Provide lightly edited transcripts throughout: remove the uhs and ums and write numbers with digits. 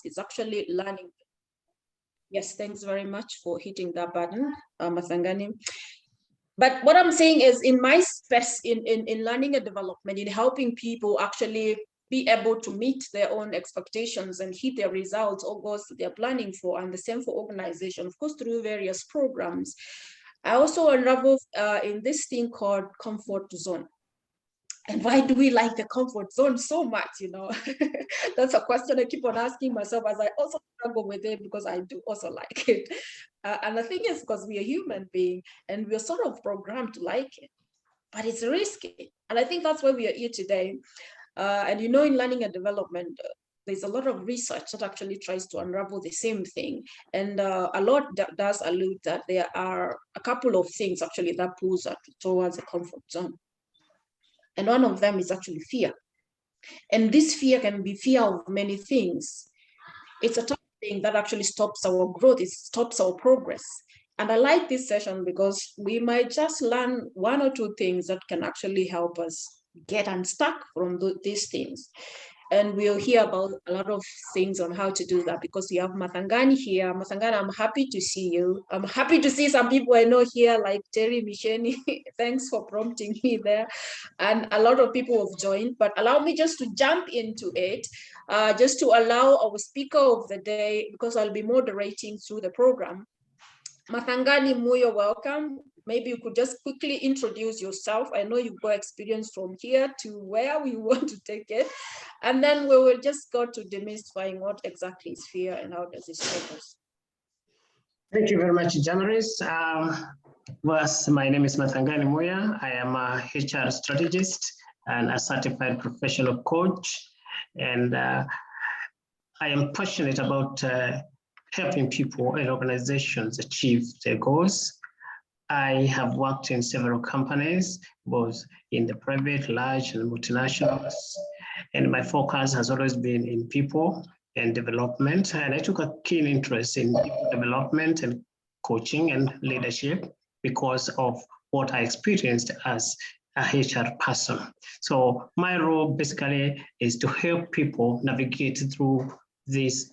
is actually learning. Yes, thanks very much for hitting that button, Mathangani. But what I'm saying is, in my space, in learning and development, in helping people actually be able to meet their own expectations and hit their results or goals that they're planning for, and the same for organization, of course, through various programs. I also unravel in this thing called comfort zone. And why do we like the comfort zone so much? That's a question I keep on asking myself, as I also struggle with it, because I do also like it. And the thing is, because we are human being and we're sort of programmed to like it, but it's risky. And I think that's why we are here today. And in learning and development, there's a lot of research that actually tries to unravel the same thing. And a lot that does allude that there are a couple of things actually that pulls us towards a comfort zone. And one of them is actually fear. And this fear can be fear of many things. It's a tough thing that actually stops our growth. It stops our progress. And I like this session because we might just learn one or two things that can actually help us get unstuck from these things. And we'll hear about a lot of things on how to do that, because we have Mathangani here. Mathangani, I'm happy to see you. I'm happy to see some people I know here, like Terry Misheni. Thanks for prompting me there. And a lot of people have joined, but allow me just to jump into it, just to allow our speaker of the day, because I'll be moderating through the program. Mathangani Muyo, welcome. Maybe you could just quickly introduce yourself. I know you've got experience from here to where we want to take it. And then we will just go to demystifying what exactly is fear and how does it shape us. Thank you very much, Jamaris. My name is Mathangani Muya. I am a HR strategist and a certified professional coach. And I am passionate about helping people and organizations achieve their goals. I have worked in several companies, both in the private, large, and multinationals. And my focus has always been in people and development. And I took a keen interest in people development and coaching and leadership because of what I experienced as a HR person. So my role basically is to help people navigate through this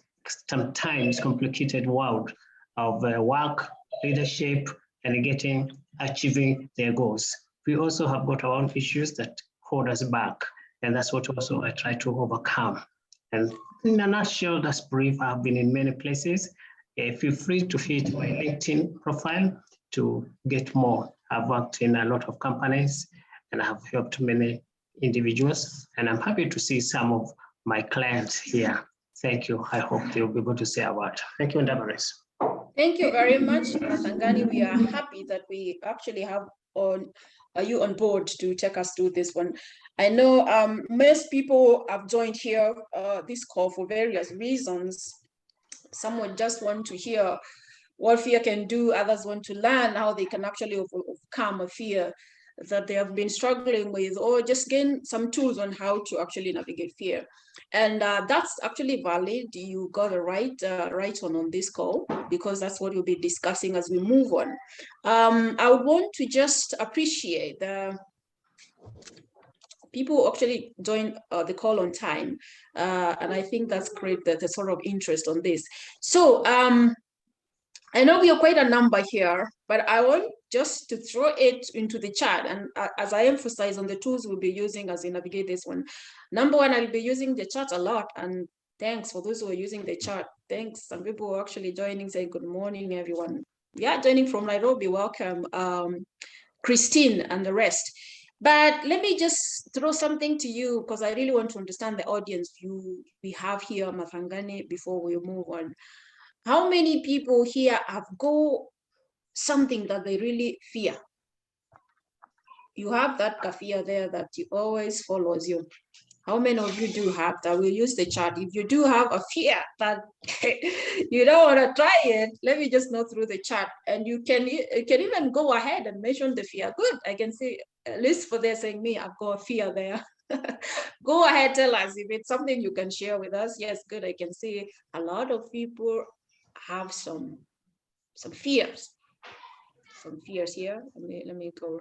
sometimes complicated world of work, leadership, and achieving their goals. We also have got our own issues that hold us back, and that's what also I try to overcome. And in a nutshell, that's brief. I've been in many places. Feel free to hit my LinkedIn profile to get more. I've worked in a lot of companies and I have helped many individuals, and I'm happy to see some of my clients here. Thank you. I hope they'll be able to say a word. Thank you, Damaris. Thank you very much, Mathangani. We are happy that we actually have you on board to take us through this one. I know most people have joined here this call for various reasons. Some would just want to hear what fear can do. Others want to learn how they can actually overcome a fear that they have been struggling with, or just gain some tools on how to actually navigate fear. And that's actually valid. You got it right on this call, because that's what we'll be discussing as we move on. I want to just appreciate the people actually join the call on time. And I think that's great, that the sort of interest on this. So I know we are quite a number here, but I want just to throw it into the chat. And as I emphasize on the tools we'll be using as we navigate this one. Number one, I'll be using the chat a lot. And thanks for those who are using the chat. Thanks. Some people are actually joining, saying good morning, everyone. Yeah, joining from Nairobi. Welcome, Christine and the rest. But let me just throw something to you, because I really want to understand the audience we have here, Mathangani, before we move on. How many people here have got something that they really fear? You have that fear there that always follows you. How many of you do have that? We'll use the chat. If you do have a fear that you don't want to try it, let me just know through the chat. And you can even go ahead and mention the fear. Good, I can see at least for there saying me, I've got a fear there. Go ahead, tell us if it's something you can share with us. Yes, good, I can see a lot of people have some fears. Some fears here. Let me go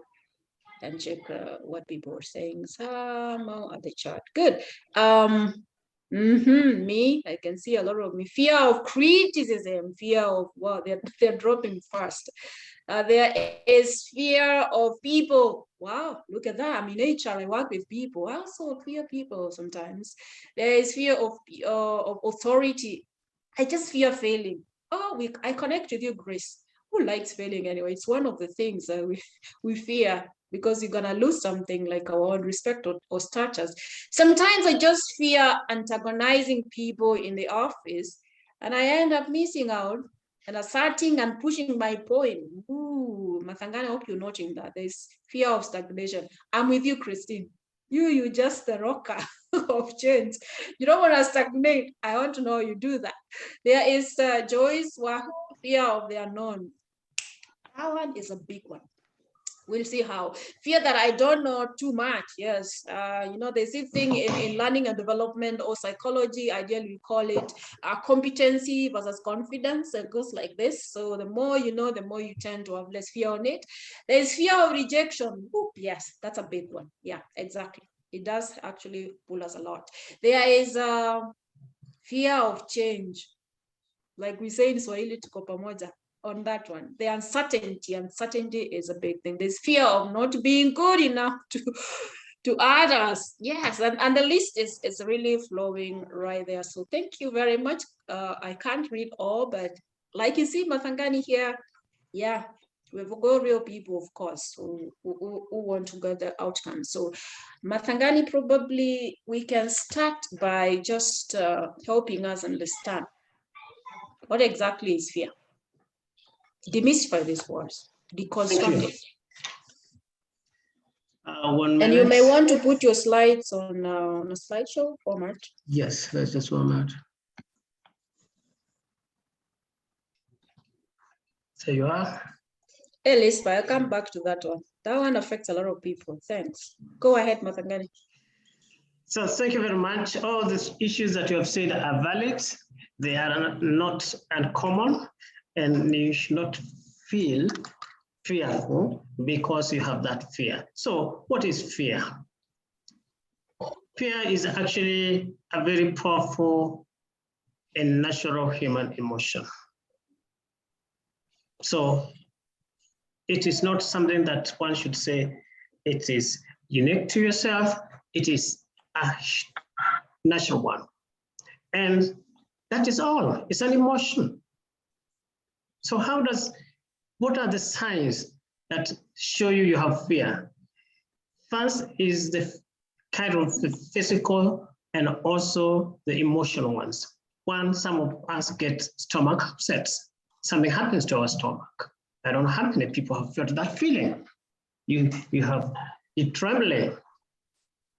and check what people are saying. Some at the chat. Good. Me, I can see a lot of me. Fear of criticism, fear of, well, they're dropping fast. There is fear of people. Wow, look at that. I'm in HR, I work with people. I also fear people sometimes. There is fear of authority. I just fear failing. Oh, I connect with you, Grace. Who likes failing anyway? It's one of the things that we fear because you're gonna lose something like our own respect or status. Sometimes I just fear antagonizing people in the office, and I end up missing out and asserting and pushing my point. Ooh, Mathangani, I hope you're noting that. There's fear of stagnation. I'm with you, Christine. You just the rocker of change. You don't want to stagnate. I want to know you do that. There is Joyce, fear of the unknown. That one is a big one. We'll see how. Fear that I don't know too much. Yes. There's this thing in learning and development or psychology, ideally we call it competency versus confidence. It goes like this. So the more you know, the more you tend to have less fear on it. There's fear of rejection. Oop, yes, that's a big one. Yeah, exactly. It does actually pull us a lot. There is fear of change. Like we say in Swahili, tuko pamoja on that one. The uncertainty is a big thing. There's fear of not being good enough to others. Yes, and the list is really flowing right there. So thank you very much. I can't read all, but like you see, Mathangani here, yeah, we've got real people, of course, who want to get the outcome. So Mathangani, probably we can start by just helping us understand what exactly is fear. Demystify these words, deconstruct it. And you may want to put your slides on a slideshow format. Yes, that's just format. So you are. Ellis, but I'll come back to that one. That one affects a lot of people. Thanks. Go ahead, Mathangani. So thank you very much. All these issues that you have said are valid. They are not uncommon, and you should not feel fearful because you have that fear. So what is fear? Fear is actually a very powerful and natural human emotion. So it is not something that one should say it is unique to yourself. It is a natural one. And that is all. It's an emotion. So what are the signs that show you have fear? First is the kind of the physical and also the emotional ones. One, some of us get stomach upsets. Something happens to our stomach. I don't know how many people have felt that feeling. You trembling.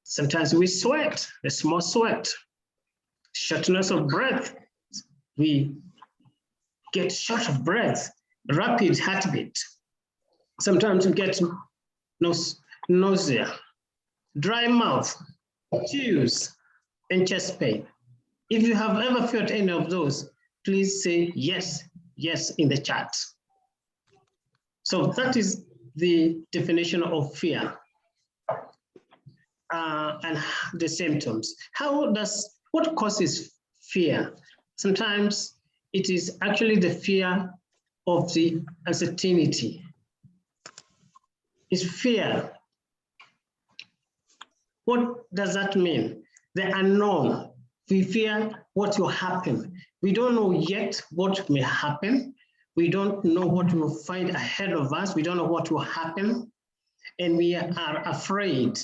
Sometimes we sweat, a small sweat, shortness of breath. We get short of breath, rapid heartbeat. Sometimes we get nausea, dry mouth, chills, and chest pain. If you have ever felt any of those, please say yes in the chat. So that is the definition of fear and the symptoms. What causes fear? Sometimes it is actually the fear of the uncertainty. It's fear. What does that mean? The unknown. We fear what will happen. We don't know yet what may happen. We don't know what we'll find ahead of us. We don't know what will happen. And we are afraid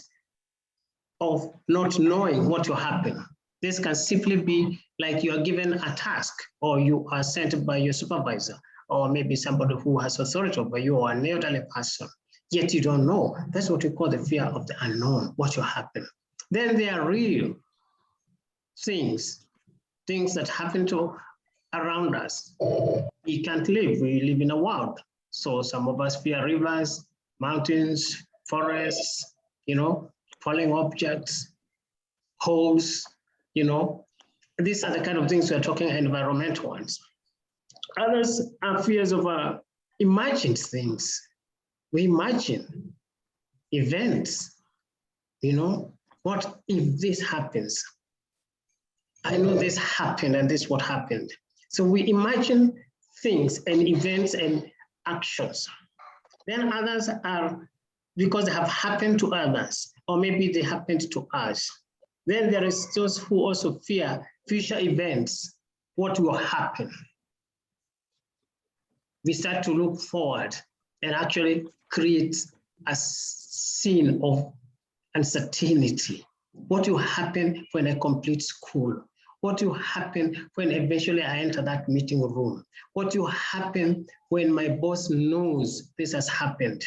of not knowing what will happen. This can simply be like you are given a task, or you are sent by your supervisor, or maybe somebody who has authority over you, or an elderly person, yet you don't know. That's what we call the fear of the unknown, what will happen. Then there are real things that happen around us. We can't live, we live in a world. So some of us fear rivers, mountains, forests, falling objects, holes, These are the kind of things we're talking environmental ones. Others are fears of imagined things. We imagine events, what if this happens? I know this happened and this what happened. So we imagine things and events and actions. Then others are because they have happened to others, or maybe they happened to us. Then there is those who also fear future events, what will happen. We start to look forward and actually create a scene of uncertainty. What will happen when I complete school? What will happen when eventually I enter that meeting room? What will happen when my boss knows this has happened?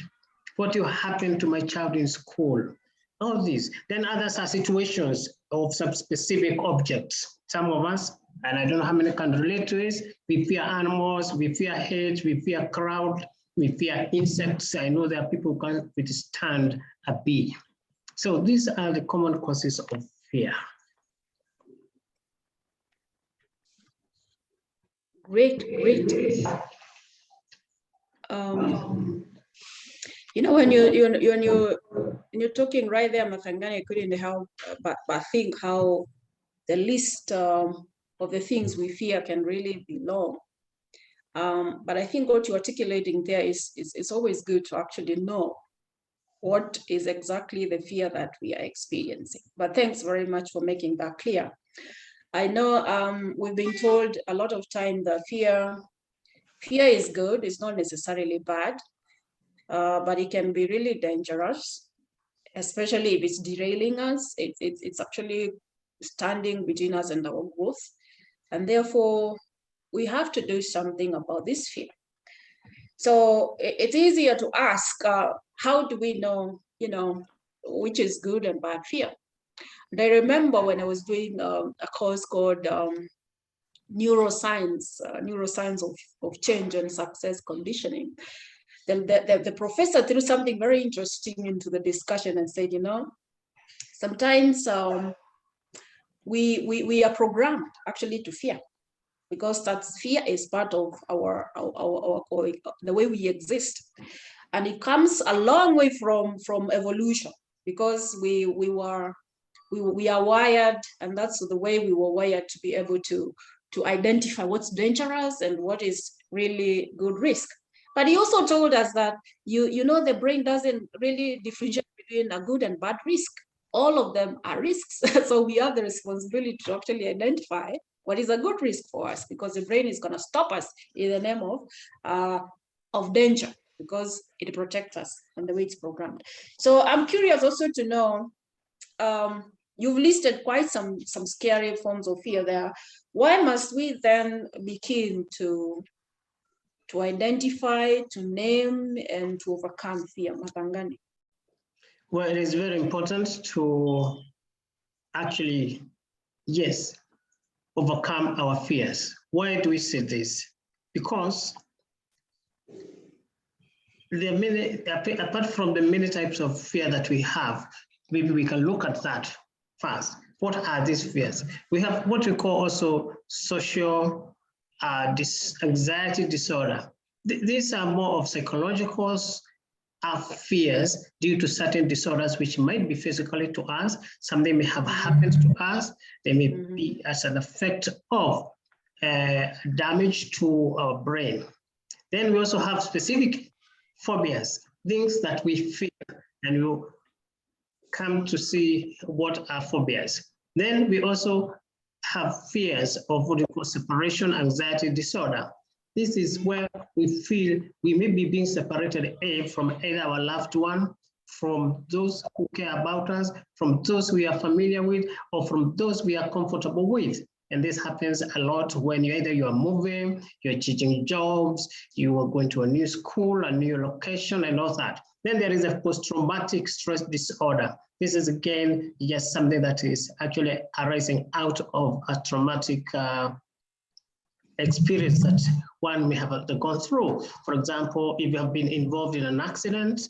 What will happen to my child in school? All these. Then others are situations of some specific objects. Some of us, and I don't know how many can relate to this, we fear animals, we fear hedge, we fear crowd, we fear insects. I know there are people who can't withstand a bee. So these are the common causes of fear. Great. You know, when you're talking right there, Mathangani, I couldn't help but think how the list of the things we fear can really be long. But I think what you're articulating there is always good to actually know what is exactly the fear that we are experiencing. But thanks very much for making that clear. I know we've been told a lot of time that fear is good. It's not necessarily bad, but it can be really dangerous, especially if it's derailing us. It's actually standing between us and our growth. And therefore, we have to do something about this fear. So it's easier to ask, how do we know, which is good and bad fear? And I remember when I was doing a course called neuroscience of change and success conditioning. The professor threw something very interesting into the discussion and said, sometimes we are programmed actually to fear, because that fear is part of our the way we exist, and it comes a long way from evolution, because we are wired, and that's the way we were wired, to be able to identify what's dangerous and what is really good risk. But he also told us that the brain doesn't really differentiate between a good and bad risk. All of them are risks. So we have the responsibility to actually identify what is a good risk for us, because the brain is going to stop us in the name of danger, because it protects us and the way it's programmed. So I'm curious also to know, you've listed quite some scary forms of fear there. Why must we then be keen to identify, to name, and to overcome fear, Mathangani? Well, it is very important to actually, yes, overcome our fears. Why do we say this? Because there are many, apart from the many types of fear that we have, maybe we can look at that first. What are these fears? We have what we call also social anxiety disorder. These are more of psychological fears due to certain disorders which might be physically to us. Something may have happened to us. They may be as an effect of damage to our brain. Then we also have specific phobias, things that we fear, and we'll come to see what are phobias. Then we also have fears of what we call separation anxiety disorder. This is where we feel we may be being separated from either our loved one, from those who care about us, from those we are familiar with, or from those we are comfortable with. And this happens a lot when you are moving, you're changing jobs, you are going to a new school, a new location, and all that. Then there is a post-traumatic stress disorder. This is, again, just something that is actually arising out of a traumatic experience that one may have gone through. For example, if you have been involved in an accident,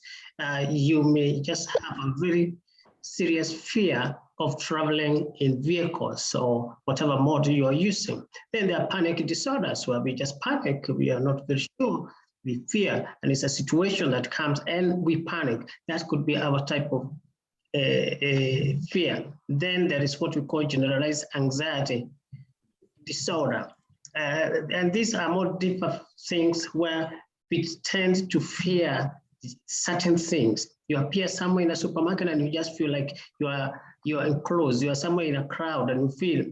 you may just have a very serious fear of traveling in vehicles or whatever mode you are using. Then there are panic disorders where we just panic, we are not very sure, we fear, and it's a situation that comes and we panic. That could be our type of fear. Then there is what we call generalized anxiety disorder. And these are more deeper things where we tend to fear certain things. You appear somewhere in a supermarket and you just feel like you are enclosed. You are somewhere in a crowd and you feel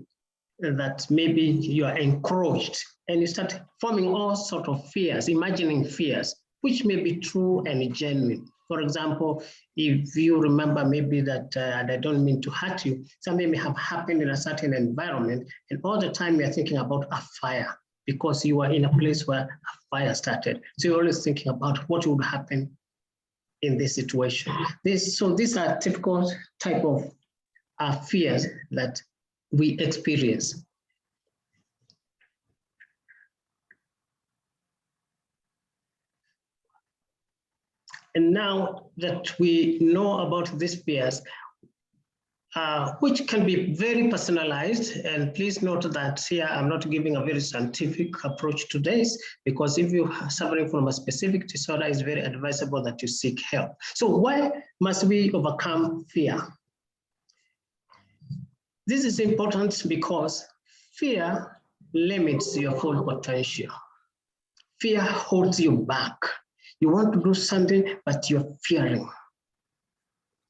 that maybe you are encroached, and you start forming all sorts of fears, imagining fears, which may be true and genuine. For example, if you remember maybe that, and I don't mean to hurt you, something may have happened in a certain environment, and all the time you're thinking about a fire because you are in a place where a fire started. So you're always thinking about what would happen in this situation. So these are typical type of fears that we experience. And now that we know about these fears, which can be very personalized, and please note that here I'm not giving a very scientific approach to this, because if you are suffering from a specific disorder, it's very advisable that you seek help. So why must we overcome fear? This is important because fear limits your full potential. Fear holds you back. You want to do something, but you're fearing.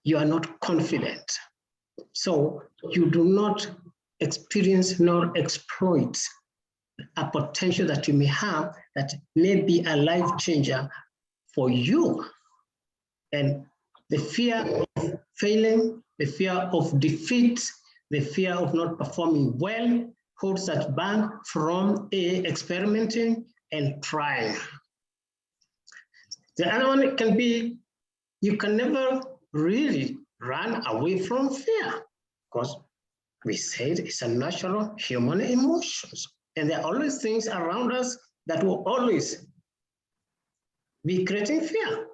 You are not confident. So you do not experience nor exploit a potential that you may have that may be a life changer for you. And the fear of failing, the fear of defeat, the fear of not performing well holds us back from experimenting and trying. The other one can be, you can never really run away from fear, because we said it's a natural human emotion. And there are always things around us that will always be creating fear.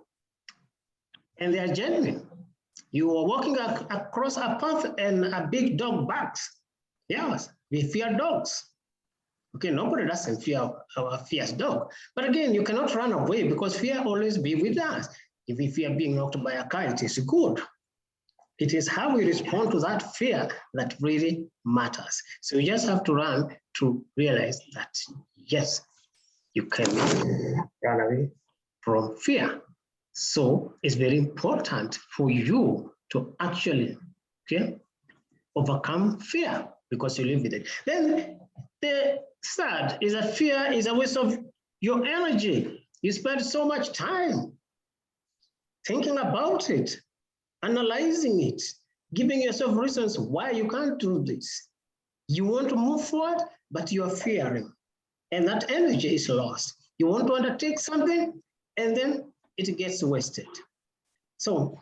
And they are genuine. You are walking across a path and a big dog barks. Yes, we fear dogs. Okay, nobody doesn't fear a fierce dog. But again, you cannot run away because fear always be with us. If we fear being knocked by a car, it is good. It is how we respond to that fear that really matters. So you just have to run to realize that, yes, you can run away from fear. So it's very important for you to actually, okay, overcome fear because you live with it. Then the third is that fear is a waste of your energy. You spend so much time thinking about it, analyzing it, giving yourself reasons why you can't do this. You want to move forward, but you are fearing, and that energy is lost. You want to undertake something, and then it gets wasted. So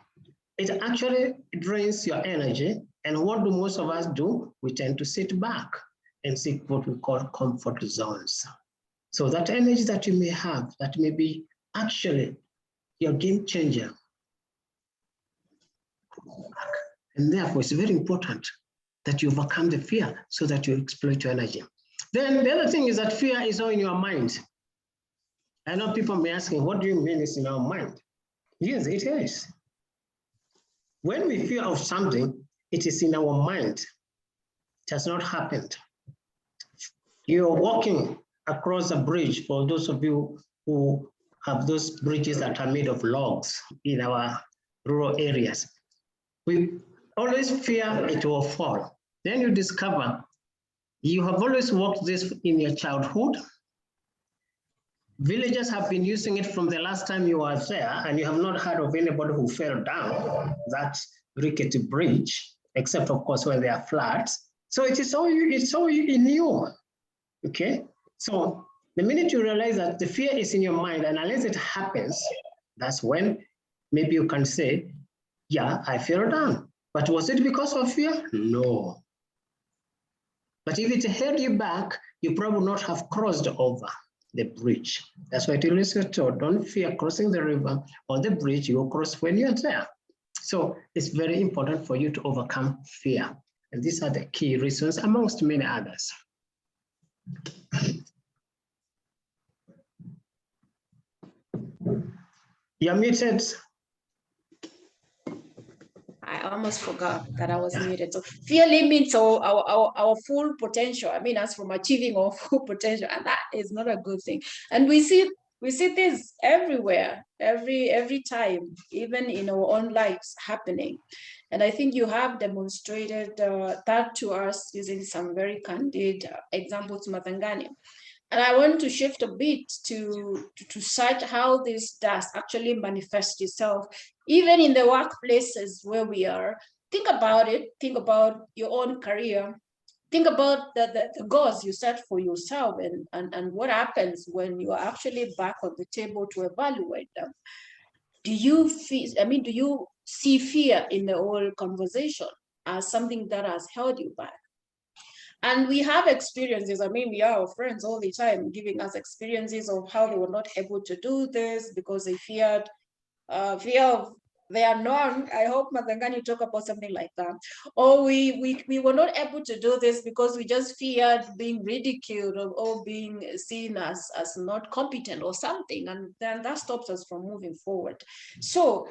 it actually drains your energy, and what do most of us do? We tend to sit back and seek what we call comfort zones. So that energy that you may have, that may be actually your game changer. And therefore, it's very important that you overcome the fear so that you exploit your energy. Then the other thing is that fear is all in your mind. I know people may be asking, what do you mean it's in our mind? Yes, it is. When we fear of something, it is in our mind. It has not happened. You're walking across a bridge, for those of you who have those bridges that are made of logs in our rural areas. We always fear it will fall. Then you discover you have always walked this in your childhood. Villagers have been using it from the last time you were there, and you have not heard of anybody who fell down that rickety bridge, except of course when there are floods. So it's all in you, okay? So the minute you realize that the fear is in your mind, and unless it happens, that's when maybe you can say, yeah, I fell down. But was it because of fear? No. But if it held you back, you probably not have crossed over the bridge. That's why it is told, don't fear crossing the river or the bridge, you will cross when you're there. So it's very important for you to overcome fear. And these are the key reasons amongst many others. You're muted. almost forgot that I was muted. So fear limits our full potential. I mean, as from achieving our full potential, and that is not a good thing. And we see this everywhere, every time, even in our own lives happening. And I think you have demonstrated that to us using some very candid examples, Mathangani. And I want to shift a bit to cite how this does actually manifest itself, even in the workplaces where we are. Think about it. Think about your own career. Think about the goals you set for yourself and what happens when you are actually back on the table to evaluate them. Do you feel, I mean, do you see fear in the whole conversation as something that has held you back? And we have experiences. I mean, we are our friends all the time, giving us experiences of how they were not able to do this because they feared fear of the unknown. I hope Mathangani talk about something like that. Or we were not able to do this because we just feared being ridiculed or being seen as not competent or something. And then that stops us from moving forward. So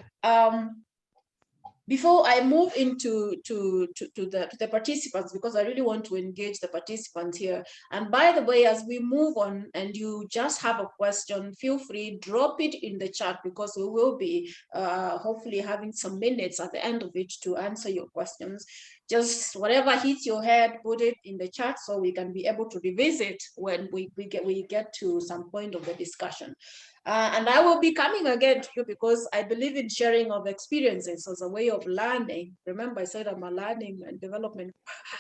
before I move into the participants, because I really want to engage the participants here. And by the way, as we move on and you just have a question, feel free, drop it in the chat, because we will be hopefully having some minutes at the end of it to answer your questions. Just whatever hits your head, put it in the chat so we can be able to revisit when we get to some point of the discussion. And I will be coming again to you because I believe in sharing of experiences as a way of learning. Remember, I said I'm a learning and development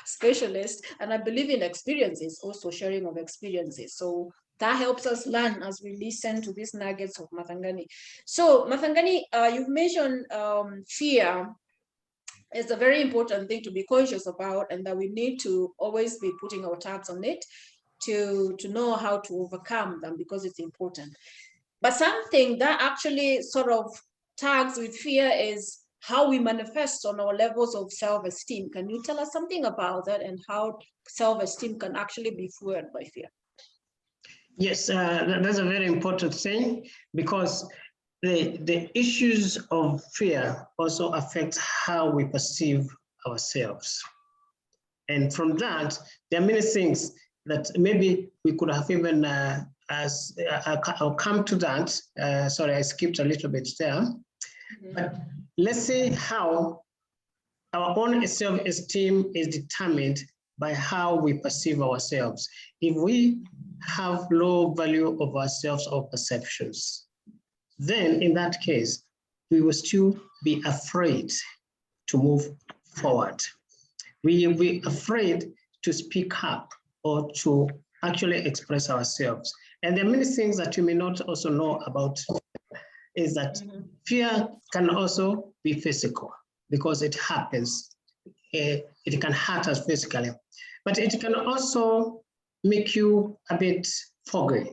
specialist, and I believe in experiences, also sharing of experiences. So that helps us learn as we listen to these nuggets of Mathangani. So Mathangani, you've mentioned fear is a very important thing to be conscious about, and that we need to always be putting our tabs on it to know how to overcome them, because it's important. But something that actually sort of tags with fear is how we manifest on our levels of self-esteem. Can you tell us something about that and how self-esteem can actually be fueled by fear? Yes, that's a very important thing, because the issues of fear also affect how we perceive ourselves. And from that, there are many things that maybe we could have even, I'll come to that. Sorry, I skipped a little bit there. But let's see how our own self-esteem is determined by how we perceive ourselves. If we have low value of ourselves or perceptions, then in that case, we will still be afraid to move forward. We will be afraid to speak up or to actually express ourselves. And there are many things that you may not also know about, is that fear can also be physical, because it happens. It can hurt us physically, but it can also make you a bit foggy.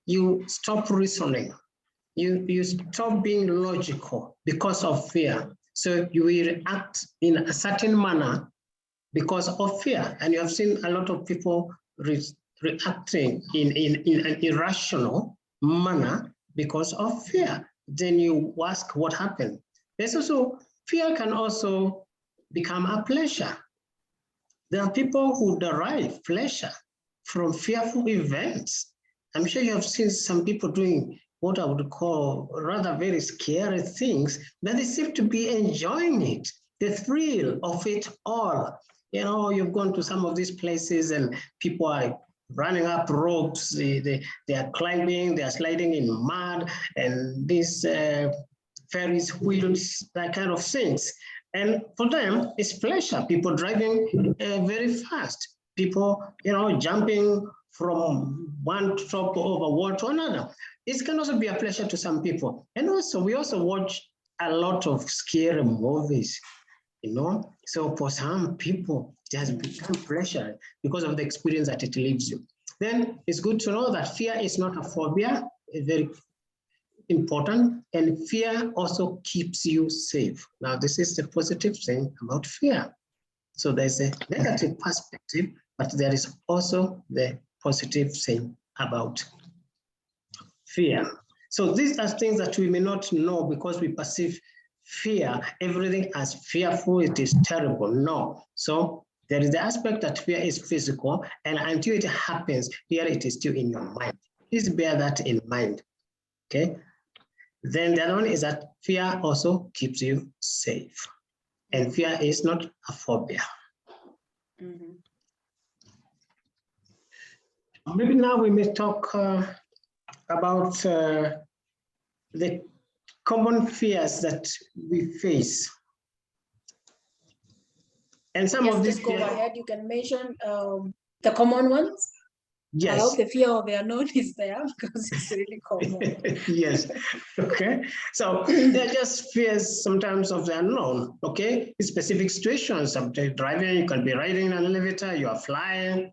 You stop reasoning. You stop being logical because of fear. So you will react in a certain manner because of fear. And you have seen a lot of people reacting in an irrational manner because of fear. Then you ask what happened. There's also, fear can also become a pleasure. There are people who derive pleasure from fearful events. I'm sure you have seen some people doing what I would call rather very scary things, but they seem to be enjoying it, the thrill of it all. You know, you've gone to some of these places and people are running up ropes, they are climbing, they are sliding in mud, and these Ferris wheels, that kind of things. And for them, it's pleasure. People driving very fast, people, you know, jumping from one top of a wall to another. It can also be a pleasure to some people. And also, we also watch a lot of scary movies, you know. So for some people, it has become pleasure because of the experience that it leaves you. Then it's good to know that fear is not a phobia. It's very important, and fear also keeps you safe. Now, this is the positive thing about fear. So there's a negative perspective, but there is also the positive thing about fear. So these are things that we may not know because we perceive fear, everything as fearful, it is terrible. No. So there is the aspect that fear is physical, and until it happens, here it is still in your mind. Please bear that in mind. Okay. Then the other one is that fear also keeps you safe. And fear is not a phobia. Mhm. Maybe now we may talk about the common fears that we face. And some Yes, of these just go fears, ahead. You can mention the common ones. I yes. hope the fear of the unknown is there because it's really common. Yes. Okay. So they're just fears sometimes of the unknown. Okay. In specific situations, sometimes driving, you can be riding in an elevator, you are flying.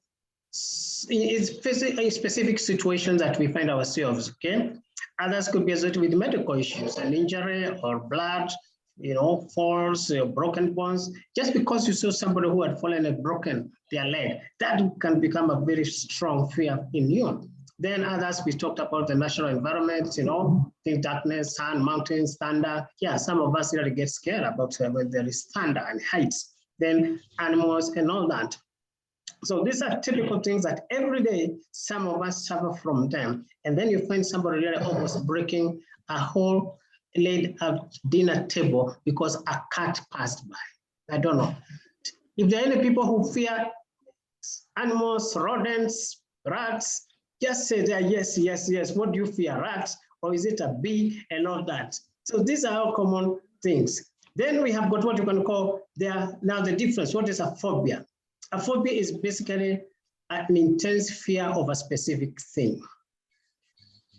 It's specific situations that we find ourselves. Okay. Others could be associated with medical issues, an injury or blood, falls, broken bones. Just because you saw somebody who had fallen and broken their leg, that can become a very strong fear in you. Then others, we talked about the natural environment, think darkness, sun, mountains, thunder. Yeah, some of us really get scared about when there is thunder and heights. Then animals and all that. So these are typical things that every day some of us suffer from them. And then you find somebody really almost breaking a whole laid out dinner table because a cat passed by. I don't know. If there are any people who fear animals, rodents, rats, just say there, yes, yes, yes. What do you fear, rats? Or is it a bee and all that? So these are all common things. Then we have got what you can call now the difference. What is a phobia? A phobia is basically an intense fear of a specific thing.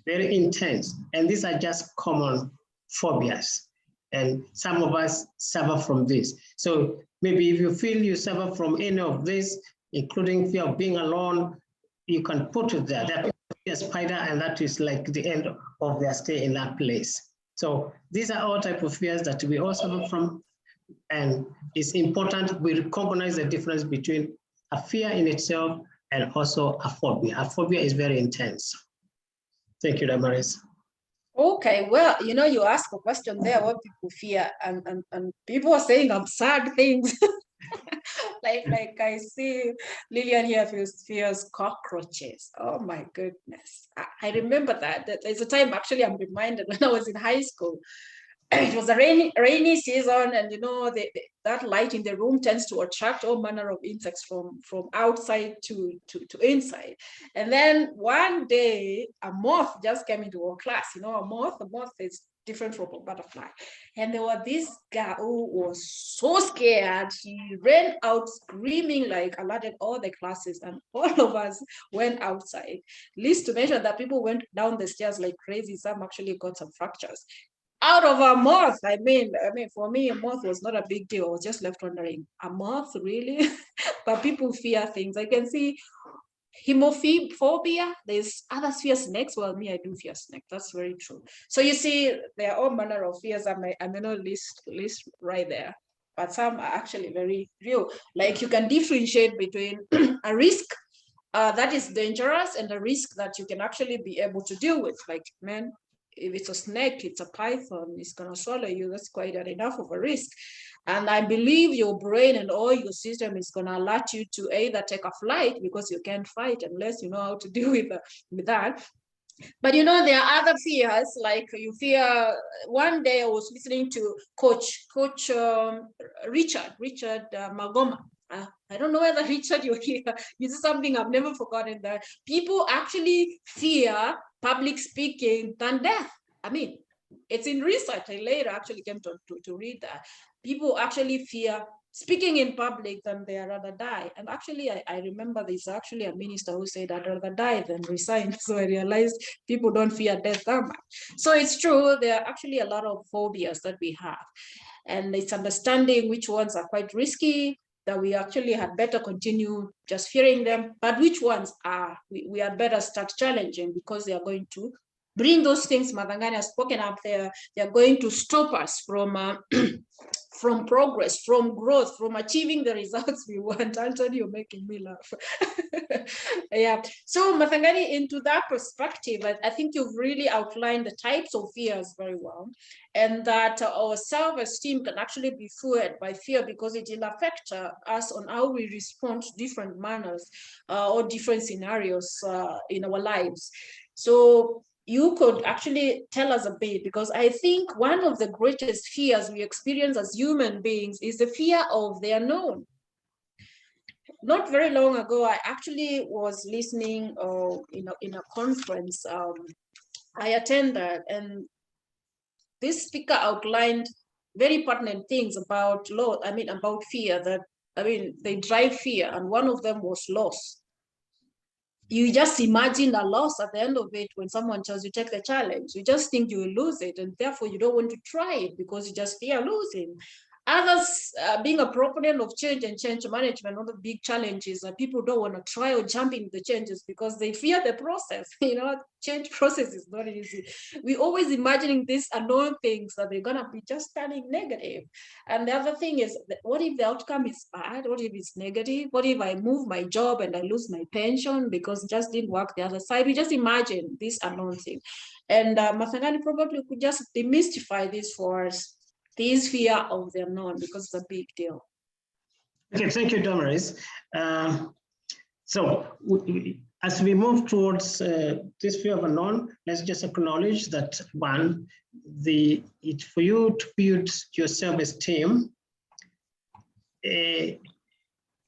Very intense. And these are just common phobias. And some of us suffer from this. So maybe if you feel you suffer from any of this, including fear of being alone, you can put it there. That is a spider, and that is like the end of their stay in that place. So these are all types of fears that we all suffer from. And it's important we recognize the difference between a fear in itself and also a phobia. A phobia is very intense. Thank you, Damaris. Okay, well, you ask a question there, what people fear, and people are saying absurd things. like I see Lillian here fears cockroaches. Oh my goodness. I remember that. There's a time actually I'm reminded when I was in high school. It was a rainy season, and that light in the room tends to attract all manner of insects from outside to inside. And then one day a moth just came into our class. A moth is different from a butterfly. And there was this guy who was so scared. He ran out screaming, like alerted all the classes, and all of us went outside. Least to mention that people went down the stairs like crazy. Some actually got some fractures out of a moth. I mean, for me, a moth was not a big deal. I was just left wondering, a moth, really? But people fear things. I can see hemophobia. There's other fear snakes. Well, me, I do fear snakes. That's very true. So you see, there are all manner of fears. I may not list right there, but some are actually very real. Like you can differentiate between a risk that is dangerous and a risk that you can actually be able to deal with. Like, man, if it's a snake, it's a python, it's going to swallow you. That's quite enough of a risk. And I believe your brain and all your system is going to alert you to either take a flight because you can't fight unless you know how to deal with that. But there are other fears, like you fear. One day I was listening to Coach Richard Magoma. I don't know whether Richard you're here. This is something I've never forgotten, that people actually fear public speaking than death. I mean, it's in research. I later actually came to read that. People actually fear speaking in public than they rather die. And actually, I remember there's actually a minister who said, I'd rather die than resign. So I realized people don't fear death that much. So it's true, there are actually a lot of phobias that we have. And it's understanding which ones are quite risky, that we actually had better continue just fearing them, but which ones are we had better start challenging because they are going to bring those things Mathangani has spoken up there, they're going to stop us from from progress, from growth, from achieving the results we want. Anthony, you're making me laugh. Yeah. So Mathangani, into that perspective, I think you've really outlined the types of fears very well, and that our self-esteem can actually be fueled by fear because it will affect us on how we respond to different manners or different scenarios in our lives. So you could actually tell us a bit, because I think one of the greatest fears we experience as human beings is the fear of the unknown. Not very long ago, I actually was listening in a conference I attended, and this speaker outlined very pertinent things about about fear that, they drive fear, and one of them was loss. You just imagine a loss at the end of it. When someone tells you take the challenge, you just think you will lose it, and therefore you don't want to try it because you just fear losing. Others, being a proponent of change and change management, one of the big challenges that people don't want to try or jump into the changes because they fear the process. Change process is not easy. We always imagining these unknown things that they're gonna be just turning negative. And the other thing is, what if the outcome is bad? What if it's negative? What if I move my job and I lose my pension because it just didn't work the other side? We just imagine this unknown thing. And Mathangani probably could just demystify this for us, this fear of the unknown, because it's a big deal. Okay, thank you, Damaris. As we move towards this fear of unknown, let's just acknowledge that one, for you to build your self-esteem,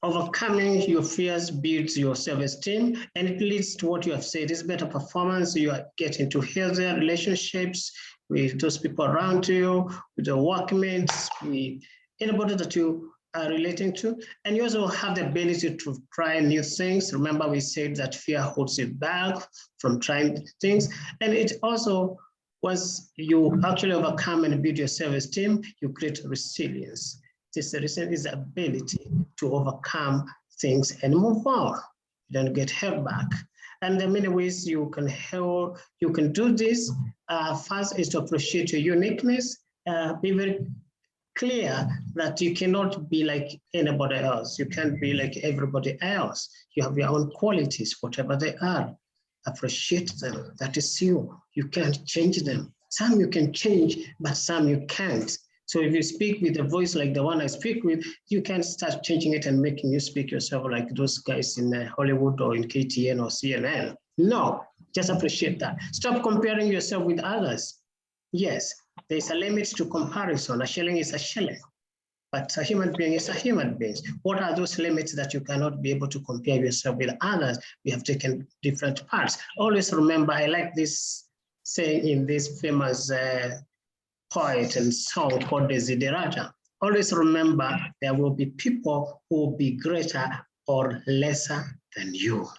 overcoming your fears builds your self-esteem, and it leads to what you have said is better performance. You are getting to healthier relationships with those people around you, with your workmates, with anybody that you are relating to. And you also have the ability to try new things. Remember, we said that fear holds you back from trying things. And it also, once you actually overcome and build your self-esteem, you create resilience. This resilience is the ability to overcome things and move forward. You don't get held back. And there are many ways you can do this. First is to appreciate your uniqueness. Be very clear that you cannot be like anybody else. You can't be like everybody else. You have your own qualities, whatever they are. Appreciate them. That is you. You can't change them. Some you can change, but some you can't. So if you speak with a voice like the one I speak with, you can start changing it and making you speak yourself like those guys in Hollywood or in KTN or CNN. No, just appreciate that. Stop comparing yourself with others. Yes, there's a limit to comparison. A shilling is a shilling, but a human being is a human being. What are those limits that you cannot be able to compare yourself with others? We have taken different parts. Always remember, I like this saying in this famous poet and song called Desiderata. Always remember, there will be people who will be greater or lesser than you.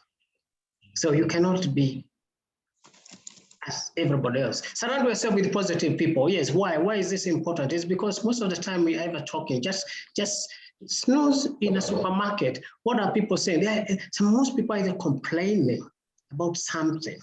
So you cannot be as everybody else. Surround yourself with positive people. Yes, why? Why is this important? It's because most of the time we are talking, just snooze in a supermarket. What are people saying? Most people are either complaining about something.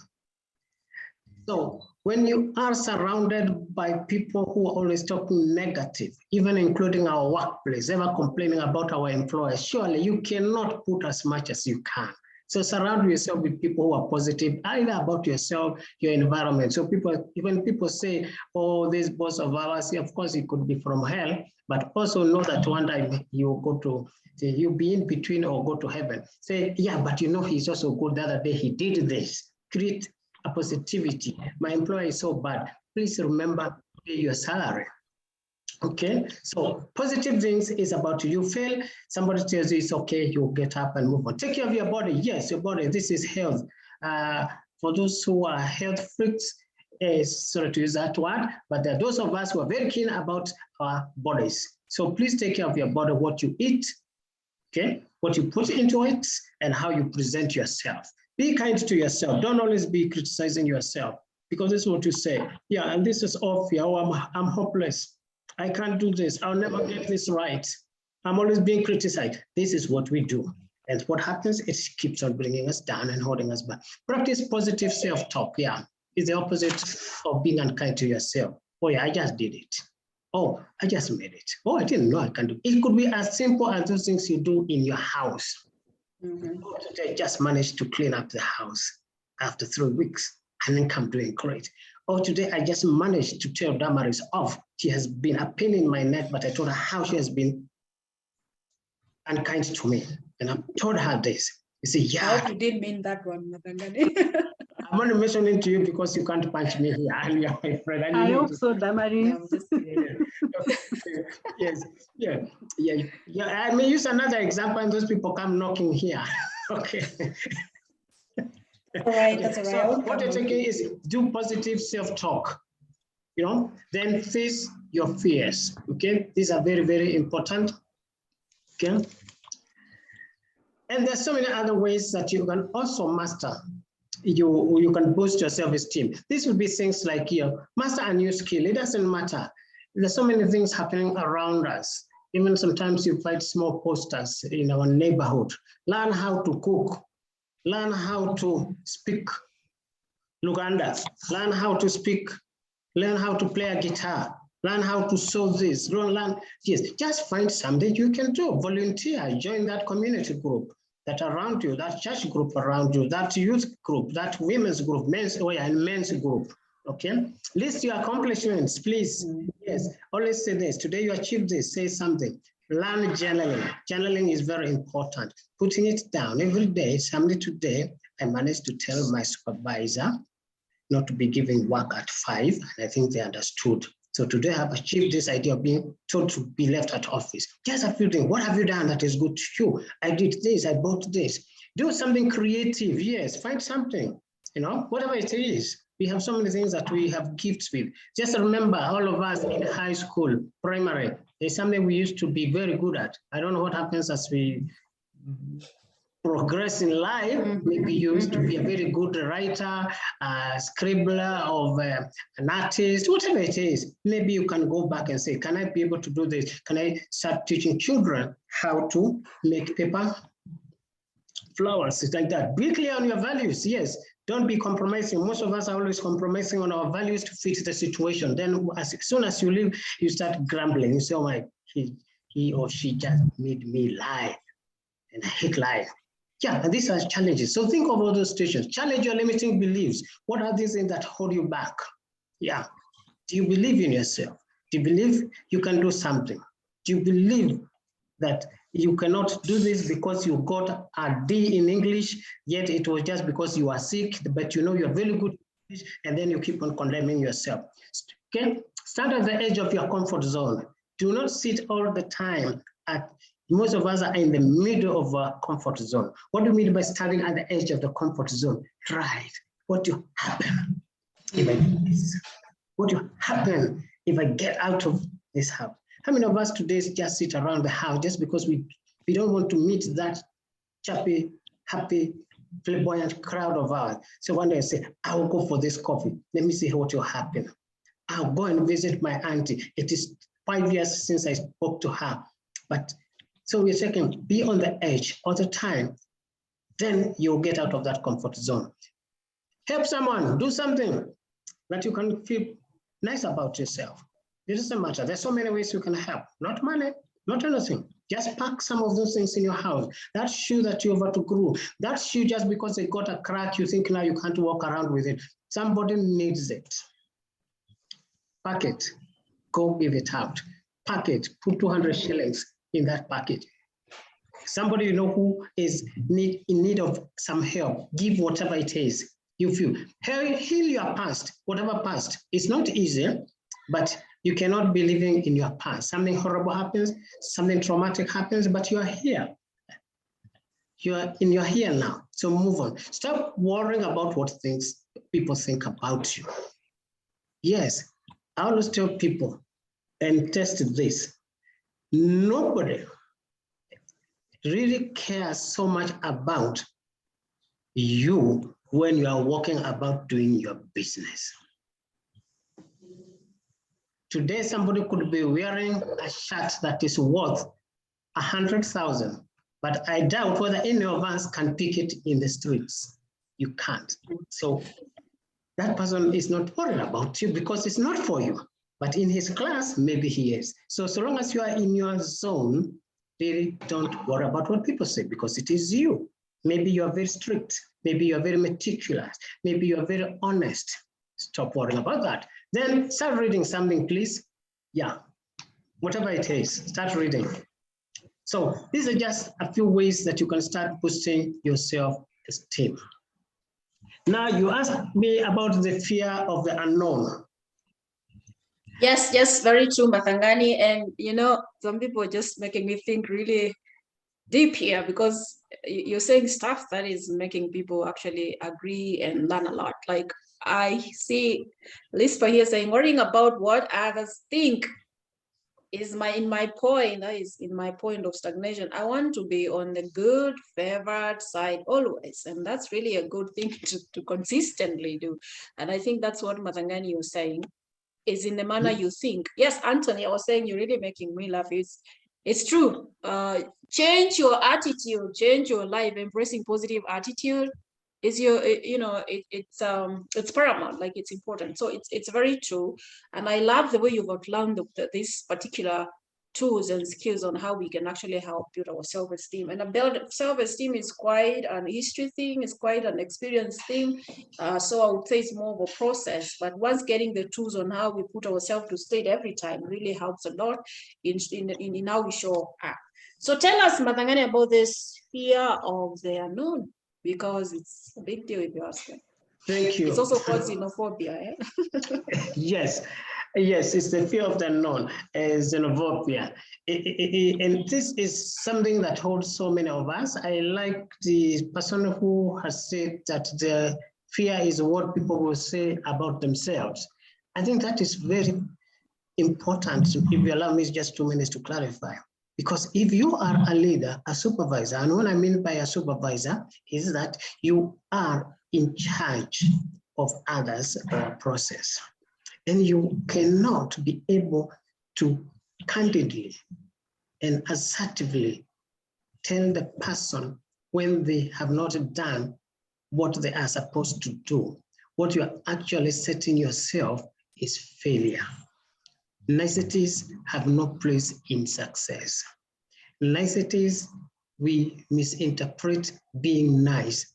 So when you are surrounded by people who are always talking negative, even including our workplace, ever complaining about our employers, surely you cannot put as much as you can. So surround yourself with people who are positive, either about yourself, your environment. So even people say, oh, this boss of ours, of course it could be from hell, but also know that one day you'll be in between or go to heaven. Say, yeah, but he's also good. The other day he did this. Create a positivity. My employer is so bad. Please remember to pay your salary. Okay, so positive things is about you fail, somebody tells you it's okay, you get up and move on. Take care of your body. Yes, your body, this is health. For those who are health freaks, sorry to use that word, but there are those of us who are very keen about our bodies. So please take care of your body, what you eat, okay, what you put into it, and how you present yourself. Be kind to yourself. Don't always be criticizing yourself, because this is what you say. Yeah, and this is off. Yeah, oh, I'm hopeless. I can't do this. I'll never get this right. I'm always being criticized. This is what we do. And what happens, it keeps on bringing us down and holding us back. Practice positive self-talk. Yeah. is the opposite of being unkind to yourself. Oh yeah, I just did it. Oh, I just made it. Oh, I didn't know I can do it. It could be as simple as those things you do in your house. Oh, today I just managed to clean up the house after 3 weeks. I think I'm doing great. Oh, today I just managed to tell Damaris off. She has been a pain in my neck, but I told her how she has been unkind to me. And I told her this. You say, yeah. I hope you didn't mean that one, Mathangani. I'm only mentioning to you because you can't punch me here. And you're my friend. And I hope so, Damaris. Yes, yeah. I may use another example, and those people come knocking here. Okay. All right, that's all right. So what you're taking is do positive self-talk. Then face your fears. Okay, these are very, very important. Okay. And there's so many other ways that you can also master. You can boost your self-esteem. This would be things like master a new skill. It doesn't matter. There's so many things happening around us. Even sometimes you find small posters in our neighborhood. Learn how to cook. Learn how to speak Luganda. Learn how to speak. Learn how to play a guitar. Learn how to sew this. Yes, just find something you can do. Volunteer. Join that community group that around you, that church group around you, that youth group, that women's group, men's group. Okay, list your accomplishments, please. Yes, always say this. Today you achieved this, say something. Learn journaling. Journaling is very important. Putting it down every day. Somebody today, I managed to tell my supervisor not to be giving work at 5, and I think they understood. So today I have achieved this idea of being told to be left at office. Just a few things. What have you done that is good to you? I did this, I bought this. Do something creative, yes, find something, whatever it is. We have so many things that we have gifts with. Just remember, all of us in high school, primary, there's something we used to be very good at. I don't know what happens as we progress in life. Maybe you used to be a very good writer, scribbler, of an artist, whatever it is. Maybe you can go back and say, can I be able to do this? Can I start teaching children how to make paper flowers? It's like that. Be clear on your values. Yes. Don't be compromising. Most of us are always compromising on our values to fit the situation. Then as soon as you leave, you start grumbling. You say, oh my, he or she just made me lie. And I hate lying. Yeah, and these are challenges. So think of all those situations. Challenge your limiting beliefs. What are these things that hold you back? Yeah. Do you believe in yourself? Do you believe you can do something? Do you believe that you cannot do this because you got a D in English, yet it was just because you are sick, but you're very good in English, and then you keep on condemning yourself? Okay? Stand at the edge of your comfort zone. Do not sit all the time most of us are in the middle of our comfort zone. What do you mean by standing at the edge of the comfort zone? Try it. What will happen if I do this? What will happen if I get out of this house? How many of us today just sit around the house just because we don't want to meet that chappy, happy, flamboyant crowd of ours? So one day I say, I will go for this coffee. Let me see what will happen. I'll go and visit my auntie. It is 5 years since I spoke to her. But so we're saying, be on the edge all the time. Then you'll get out of that comfort zone. Help someone, do something that you can feel nice about yourself. It doesn't matter. There's so many ways you can help. Not money, not anything. Just pack some of those things in your house. That shoe that you overgrew, that shoe just because it got a crack, you think now you can't walk around with it. Somebody needs it. Pack it. Go give it out. Pack it. Put 200 shillings in that packet. Somebody who is in need of some help, give whatever it is you feel. Heal your past, whatever past. It's not easy, but you cannot be living in your past. Something horrible happens, something traumatic happens, but you are here. You're here now, so move on. Stop worrying about what people think about you. Yes, I always tell people, and test this, nobody really cares so much about you when you are walking about doing your business. Today, somebody could be wearing a shirt that is worth 100,000, but I doubt whether any of us can pick it in the streets. You can't. So that person is not worried about you because it's not for you. But in his class, maybe he is. So long as you are in your zone, really don't worry about what people say because it is you. Maybe you are very strict. Maybe you are very meticulous. Maybe you are very honest. Stop worrying about that. Then start reading something, please. Yeah, whatever it is, start reading. So these are just a few ways that you can start boosting your self-esteem. Now you asked me about the fear of the unknown. Yes, very true, Mathangani. And some people are just making me think really deep here because you're saying stuff that is making people actually agree and learn a lot. Like I see Lispa here saying, worrying about what others think is in my point of stagnation. I want to be on the good, favored side always. And that's really a good thing to consistently do. And I think that's what Mathangani was saying, is in the manner you think. Yes, Anthony, I was saying, you're really making me laugh. It's true. Change your attitude, change your life. Embracing positive attitude is it's paramount. Like, it's important. So it's very true. And I love the way you've outlined this particular tools and skills on how we can actually help build our self-esteem. And build self-esteem is quite an history thing, it's quite an experience thing. So I would say it's more of a process. But once getting the tools on how we put ourselves to state every time really helps a lot in how we show up. So tell us, Mathangani, about this fear of the unknown, because it's a big deal if you ask me. Thank you. It's also called xenophobia. Yes, it's the fear of the unknown, xenophobia. And this is something that holds so many of us. I like the person who has said that the fear is what people will say about themselves. I think that is very important. If you allow me just 2 minutes to clarify. Because if you are a leader, a supervisor, and what I mean by a supervisor is that you are in charge of others or a process. And you cannot be able to candidly and assertively tell the person when they have not done what they are supposed to do. What you are actually setting yourself is failure. Niceties have no place in success. Niceties, we misinterpret being nice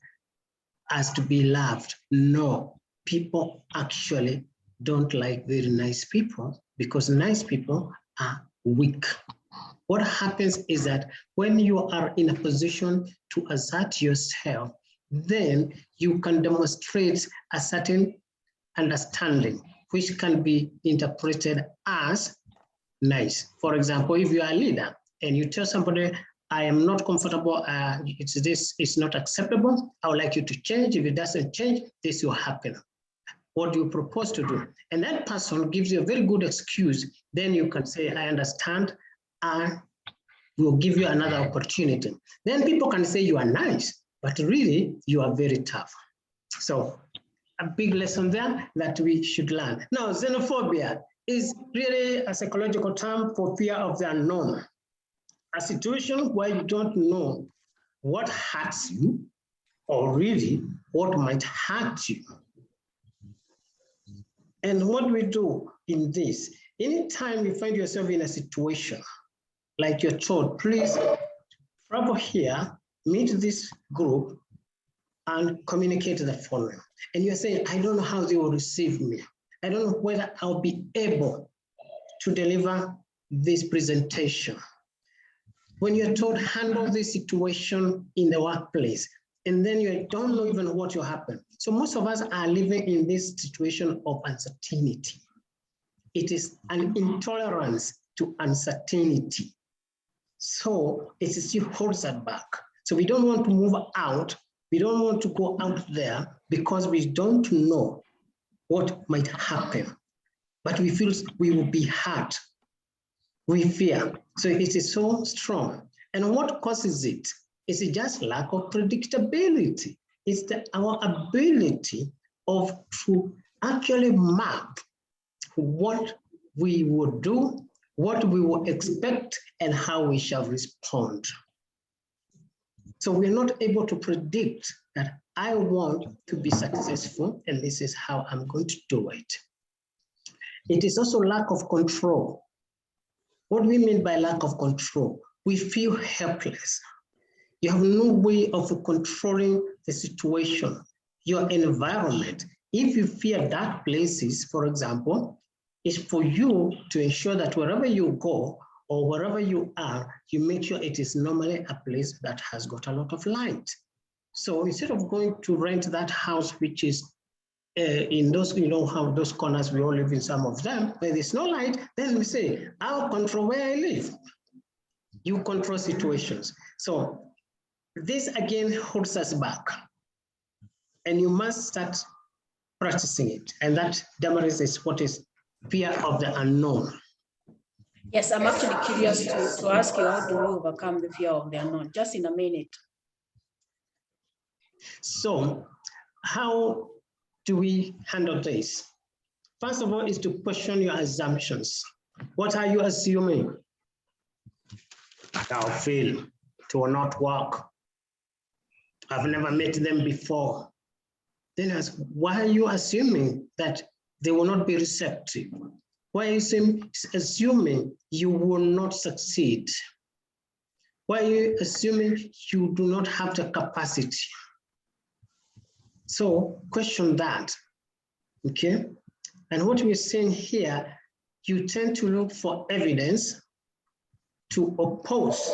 as to be loved. No, people actually don't like very nice people because nice people are weak. What happens is that when you are in a position to assert yourself, then you can demonstrate a certain understanding, which can be interpreted as nice. For example, if you are a leader and you tell somebody, I am not comfortable, it's not acceptable, I would like you to change. If it doesn't change, this will happen. What do you propose to do? And that person gives you a very good excuse. Then you can say, I understand, I will give you another opportunity. Then people can say you are nice, but really you are very tough. So a big lesson there that we should learn. Now, xenophobia is really a psychological term for fear of the unknown. A situation where you don't know what hurts you or really what might hurt you. And what we do in this, anytime you find yourself in a situation like you're told, please travel here, meet this group, and communicate the following. And you're saying, I don't know how they will receive me. I don't know whether I'll be able to deliver this presentation. When you're told, handle this situation in the workplace, and then you don't know even what will happen. So most of us are living in this situation of uncertainty. It is an intolerance to uncertainty. So it still holds us back. So we don't want to move out. We don't want to go out there because we don't know what might happen. But we feel we will be hurt. We fear. So it is so strong. And what causes it? Is it just lack of predictability? It's our ability to actually map what we will do, what we will expect, and how we shall respond. So we're not able to predict that I want to be successful and this is how I'm going to do it. It is also lack of control. What do we mean by lack of control? We feel helpless. You have no way of controlling the situation, your environment. If you fear dark places, for example, it's for you to ensure that wherever you go or wherever you are, you make sure it is normally a place that has got a lot of light. So instead of going to rent that house, which is in those, you know, how those corners we all live in, some of them, where there's no light, then we say, I'll control where I live. You control situations. So this again holds us back. And you must start practicing it. And that, Damaris, is what is fear of the unknown. Yes, I'm actually curious to ask you, how do we overcome the fear of the unknown? Just in a minute. So how do we handle this? First of all, is to question your assumptions. What are you assuming? I'll fail, it will not work. I've never met them before. Then ask, why are you assuming that they will not be receptive? Why are you assuming you will not succeed? Why are you assuming you do not have the capacity? So question that, okay? And what we're saying here, you tend to look for evidence to oppose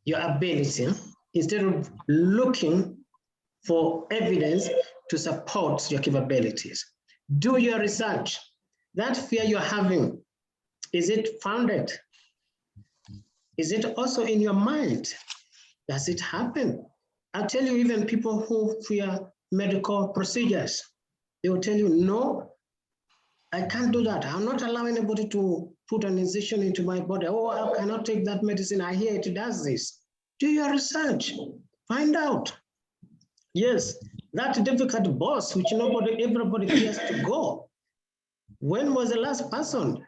your ability instead of looking for evidence to support your capabilities. Do your research. That fear you're having, is it founded? Is it also in your mind? Does it happen? I'll tell you, even people who fear medical procedures, they will tell you, no, I can't do that. I'll not allow anybody to put an incision into my body. Oh, I cannot take that medicine. I hear it does this. Do your research, find out. Yes, that difficult boss, which everybody fears to go. When was the last person?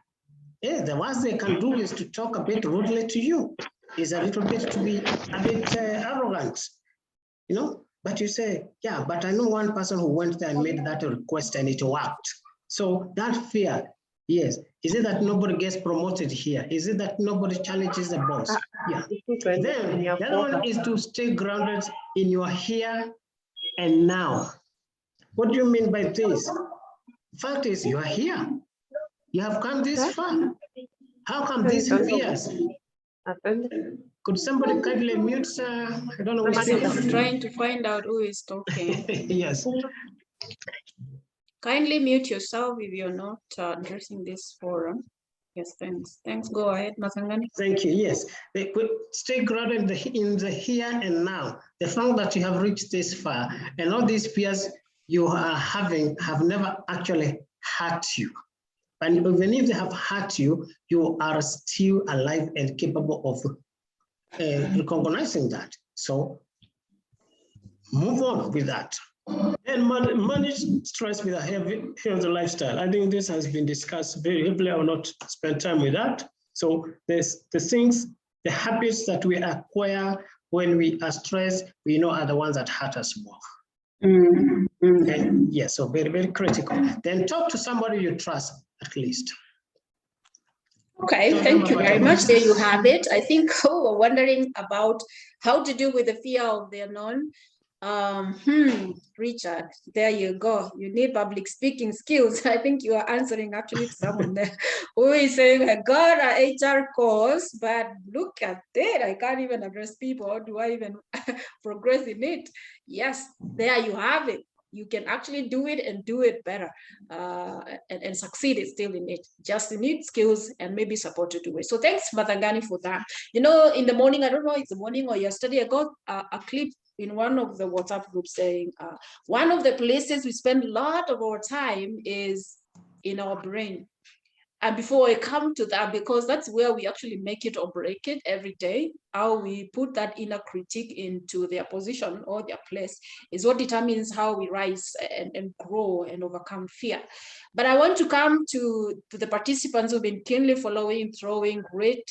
The worst they can do is to talk a bit rudely to you. Is a little bit to be a bit arrogant, you know? But you say, yeah, but I know one person who went there and made that request and it worked. So that fear, yes. Is it that nobody gets promoted here? Is it that nobody challenges the boss? Yeah. Then the other one is to stay grounded in your here and now. What do you mean by this? Fact is, you are here. You have come this far. How come these fears? Could somebody kindly mute? I don't know. I'm trying to find out who is talking. Yes. Kindly mute yourself if you're not addressing this forum. Yes, thanks. Thanks. Go ahead, Masangani. Thank you. Yes, they could stay grounded in the here and now. The fact that you have reached this far and all these fears you are having have never actually hurt you. And even if they have hurt you, you are still alive and capable of recognizing that. So move on with that. And manage stress with a healthy lifestyle. I think this has been discussed very heavily. I will not spend time with that. So there's the things, the habits that we acquire when we are stressed, we know are the ones that hurt us more. Okay? Yeah, so very, very critical. Then talk to somebody you trust at least. Okay, thank you very much. There you have it. I think we're wondering about how to deal with the fear of the unknown. Richard, there you go. You need public speaking skills. I think you are answering actually to someone there who is saying, I got an HR course, but look at that. I can't even address people. How do I even progress in it? Yes, there you have it. You can actually do it and do it better and succeed still in it. Just need skills and maybe support to do it. So thanks, Mathangani, for that. You know, in the morning, I don't know if it's the morning or yesterday, I got a clip in one of the WhatsApp groups saying one of the places we spend a lot of our time is in our brain. And before I come to that, because that's where we actually make it or break it every day, how we put that inner critique into their position or their place is what determines how we rise and grow and overcome fear. But I want to come to the participants who've been keenly following, throwing great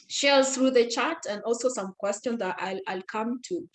shares through the chat, and also some questions that I'll come to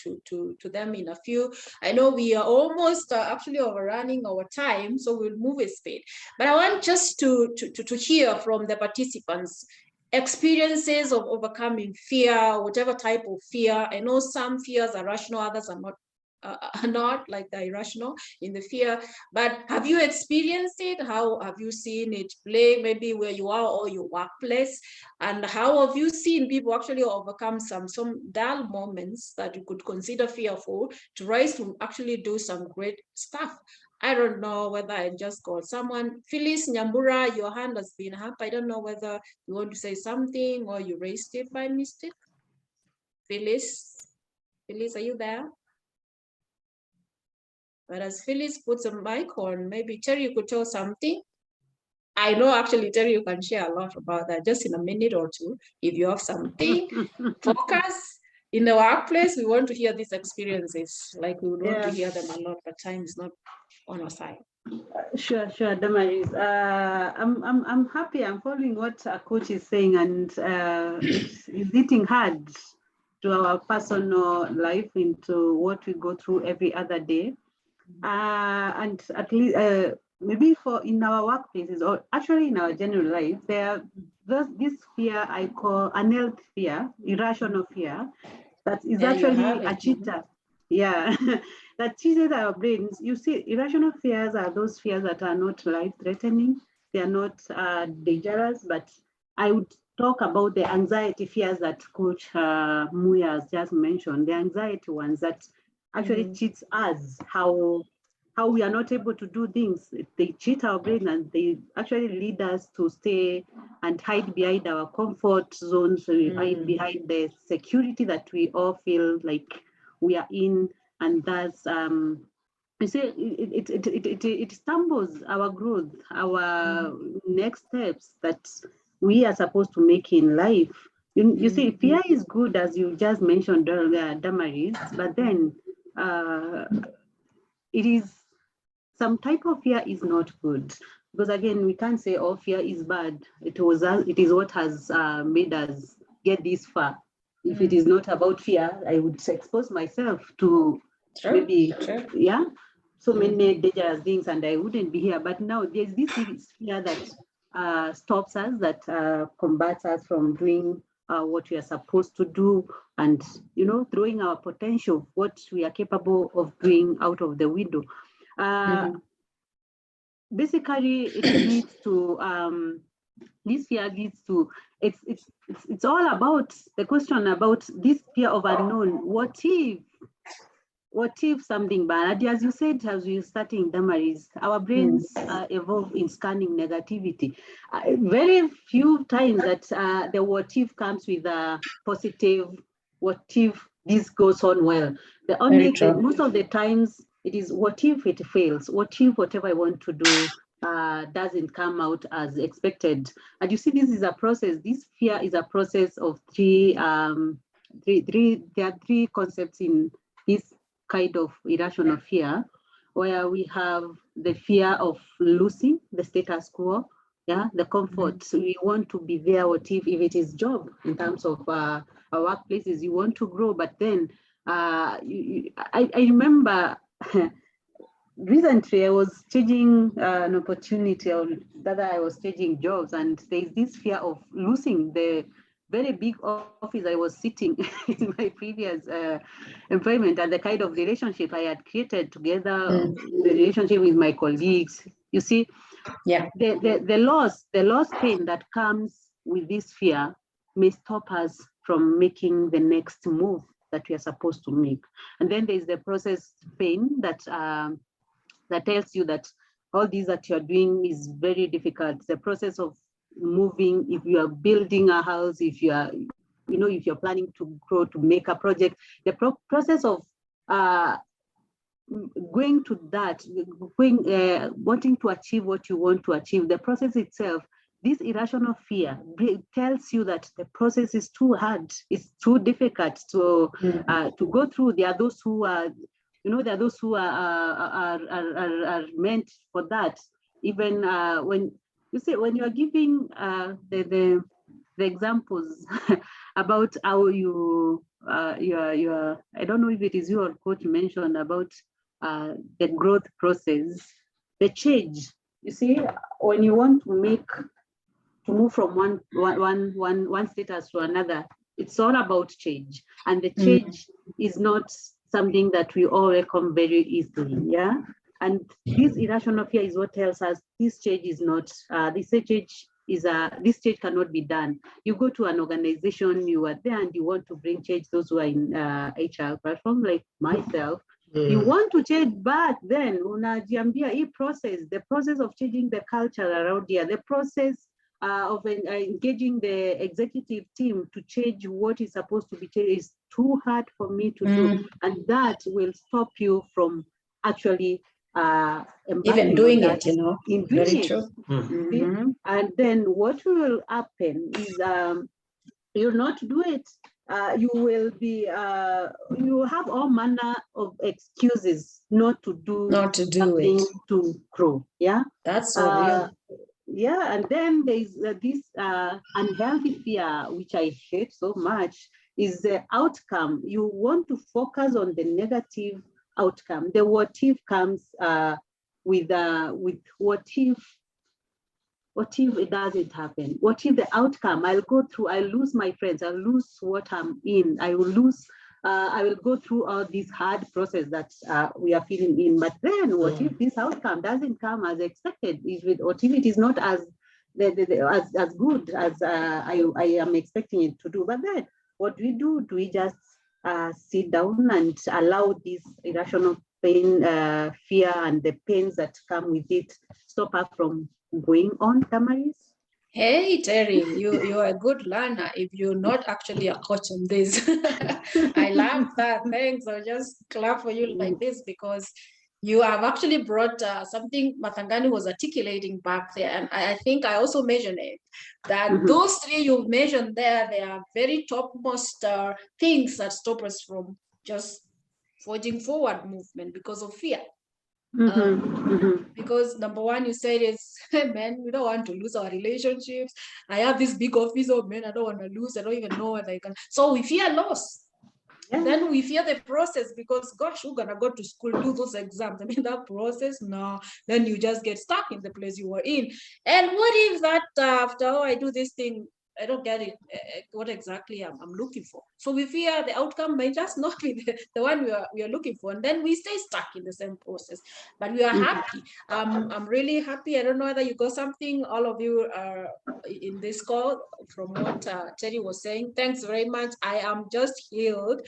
them in a few. I know we are almost actually overrunning our time, so we'll move with speed. But I want just to hear from the participants experiences of overcoming fear, whatever type of fear. I know some fears are rational, others are not, like the irrational in the fear. But have you experienced it? How have you seen it play, maybe where you are or your workplace? And how have you seen people actually overcome some dull moments that you could consider fearful to rise to actually do some great stuff? I don't know whether I just called someone. Phyllis Nyambura, your hand has been up. I don't know whether you want to say something or you raised it by mistake. Phyllis, are you there? But as Phyllis puts a mic on, maybe Terry, you could tell something. I know actually Terry, you can share a lot about that just in a minute or two. If you have something, focus. In the workplace, we want to hear these experiences. Like we would want to hear them a lot, but time is not on our side. Sure, Damaris. I'm happy. I'm following what our coach is saying, and it's hitting hard to our personal life, into what we go through every other day. And at least maybe in our workplaces, or actually in our general life, there this fear I call unhealthy fear, irrational fear, that is actually a cheater. Yeah, that cheated our brains. You see, irrational fears are those fears that are not life-threatening. They are not dangerous, but I would talk about the anxiety fears that Coach Muya has just mentioned, the anxiety ones that actually cheats us, how we are not able to do things. They cheat our brain, and they actually lead us to stay and hide behind our comfort zones, hide behind the security that we all feel like we are in. And that's you see, it stumbles our growth, our next steps that we are supposed to make in life. You see, fear is good, as you just mentioned earlier, Damaris, but then it is, some type of fear is not good, because again, we can't say all fear is bad. It is what has made us get this far. If it is not about fear, I would expose myself to maybe so many dangerous things, and I wouldn't be here. But now there's this fear that stops us, that combats us from doing what we are supposed to do, and throwing our potential, what we are capable of doing, out of the window. Basically, it leads to this fear leads to it's all about the question about this fear of unknown. What if something bad? As you said, as we starting, Damaris, our brains evolve in scanning negativity. Very few times that the what if comes with a positive. What if this goes on well? Most of the times it is what if it fails? What if whatever I want to do doesn't come out as expected? And you see, this is a process. This fear is a process of three. There are three concepts in this kind of irrational fear, where we have the fear of losing the status quo, the comfort. So we want to be there. What if it is job, in terms of our workplaces, you want to grow, but then I remember recently I was changing an opportunity, or that I was changing jobs, and there's this fear of losing the very big office I was sitting in my previous employment, and the kind of relationship I had created together, the relationship with my colleagues. You see, the loss pain that comes with this fear may stop us from making the next move that we are supposed to make. And then there's the process pain that tells you that all this that you're doing is very difficult. The process of moving, if you are building a house, if you are, if you're planning to grow, to make a project, the process of going to that, wanting to achieve what you want to achieve, the process itself, this irrational fear tells you that the process is too hard, it's too difficult to go through. There are those who are, there are those who are meant for that. Even when you say, when you are giving the the examples about how you, I don't know if it is you or coach mentioned about the growth process, the change. You see, when you want to move from one status to another, it's all about change. And the change is not something that we all welcome very easily, yeah? And this irrational fear is what tells us this change is not, this change cannot be done. You go to an organization, you are there and you want to bring change, those who are in HR platform like myself, you want to change, but then unajiambia the process of changing the culture around here, the process of engaging the executive team to change what is supposed to be changed is too hard for me to do. And that will stop you from actually even doing it, in doing very it. true. And then what will happen is you'll not do it. You will be, you have all manner of excuses not to do something it. to grow. Yeah, That's so real. Yeah, and then there's this unhealthy fear, which I hate so much, is the outcome. You want to focus on the negative outcome. The what if comes with what if it doesn't happen? What if the outcome, I'll lose my friends, I'll lose what I'm in, I will go through all this hard process that we are feeling in. But then what if this outcome doesn't come as expected? What if it is not as good as I am expecting it to do? But then what do we just sit down and allow this irrational pain, fear, and the pains that come with it stop us from going on, Damaris? Hey, Terry, you're a good learner if you're not actually a coach on this. I love that. Thanks. I'll just clap for you like this because you have actually brought something Mathangani was articulating back there. And I think I also mentioned it, that those three you've mentioned there, they are very topmost things that stop us from just forging forward movement because of fear. Because number one, you said is, man, we don't want to lose our relationships. I have this big office of men I don't want to lose. I don't even know whether I can. So we fear loss. Yeah. Then we fear the process because, gosh, we're gonna go to school, do those exams. I mean, that process, no. Then you just get stuck in the place you were in. And what if that after I do this thing, I don't get it, what exactly I'm looking for. So we fear the outcome may just not be the one we are looking for. And then we stay stuck in the same process. But we are happy. I'm really happy. I don't know whether you got something, all of you are in this call from what Terry was saying. Thanks very much. I am just healed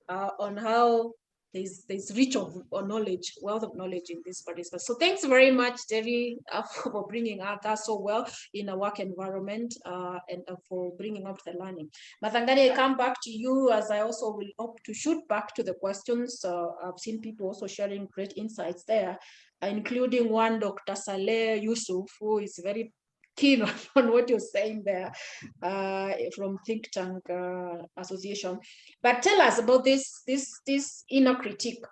on how there's rich of knowledge, wealth of knowledge in this participant. So thanks very much, Terry, for bringing out that so well in a work environment and for bringing up the learning. Mathangani, I come back to you as I also will opt to shoot back to the questions. I've seen people also sharing great insights there, including one Dr. Saleh Yusuf, who is very keen on what you're saying there from Think Tank Association. But tell us about this inner critique,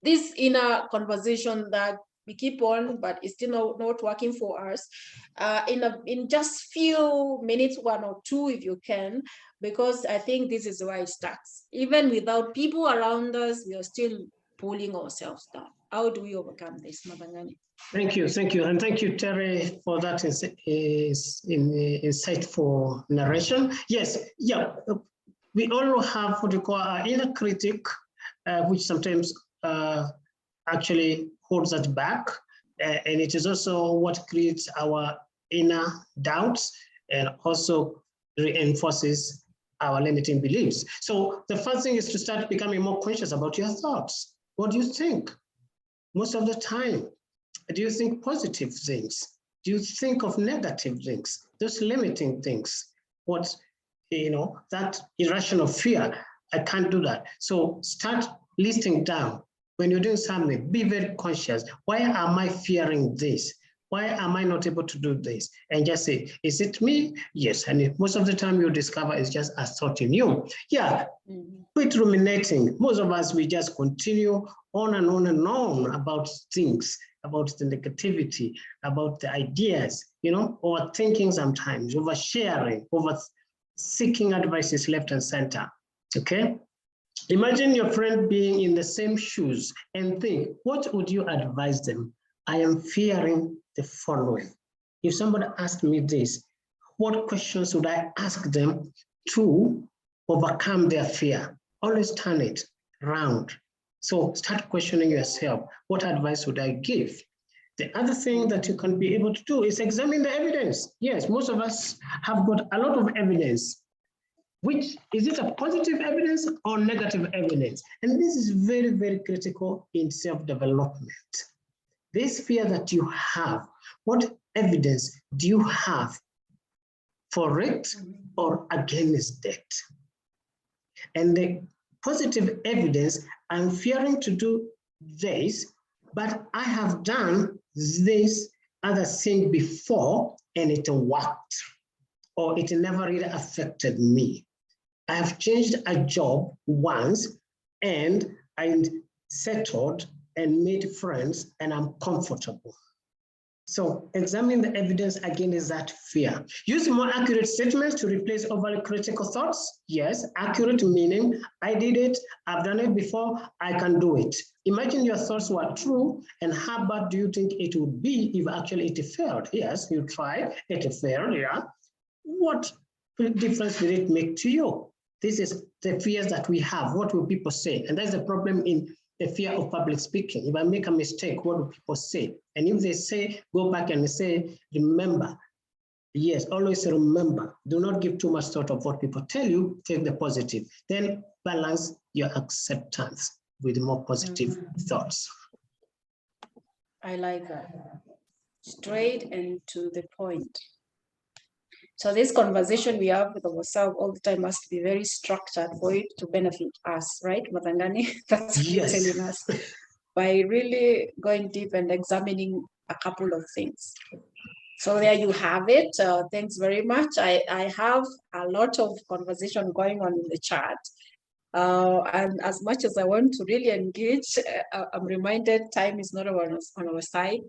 this inner conversation that we keep on, but it's still not working for us. In just few minutes, 1 or 2, if you can, because I think this is where it starts. Even without people around us, we are still pulling ourselves down. How do we overcome this, Mabangani? Thank you, and thank you, Terry, for that insightful narration. Yes, yeah, we all have what we call our inner critic, which sometimes actually holds us back, and it is also what creates our inner doubts and also reinforces our limiting beliefs. So the first thing is to start becoming more conscious about your thoughts. What do you think? Most of the time, do you think positive things? Do you think of negative things? Those limiting things? What, that irrational fear, I can't do that. So start listing down. When you're doing something, be very conscious. Why am I fearing this? Why am I not able to do this? And just say, is it me? Yes. And most of the time you discover it's just a thought in you. Yeah, quit ruminating. Most of us, we just continue on and on and on about things, about the negativity, about the ideas, overthinking sometimes, oversharing, over seeking advices left and center, okay? Imagine your friend being in the same shoes and think, what would you advise them? I am fearing the following. If somebody asked me this, what questions would I ask them to overcome their fear? Always turn it around. So start questioning yourself. What advice would I give? The other thing that you can be able to do is examine the evidence. Yes, most of us have got a lot of evidence. Which is it a positive evidence or negative evidence? And this is very, very critical in self-development. This fear that you have, what evidence do you have for it or against it? And the positive evidence, I'm fearing to do this, but I have done this other thing before and it worked, or it never really affected me. I have changed a job once and I settled and made friends and I'm comfortable. So examine the evidence against that fear. Use more accurate statements to replace overly critical thoughts. Yes, accurate meaning, I did it, I've done it before, I can do it. Imagine your thoughts were true and how bad do you think it would be if actually it failed? Yes, you tried, it failed, yeah. What difference will it make to you? This is the fears that we have. What will people say? And that's the problem in the fear of public speaking. If I make a mistake, what do people say? And if they say, go back and say, remember. Yes, always remember. Do not give too much thought of what people tell you. Take the positive. Then balance your acceptance with more positive thoughts. I like that. Straight and to the point. So this conversation we have with ourselves all the time must be very structured for it to benefit us, right, Mathangani? That's what you're telling us. By really going deep and examining a couple of things. So there you have it. Thanks very much. I have a lot of conversation going on in the chat. And as much as I want to really engage, I'm reminded time is not on our side.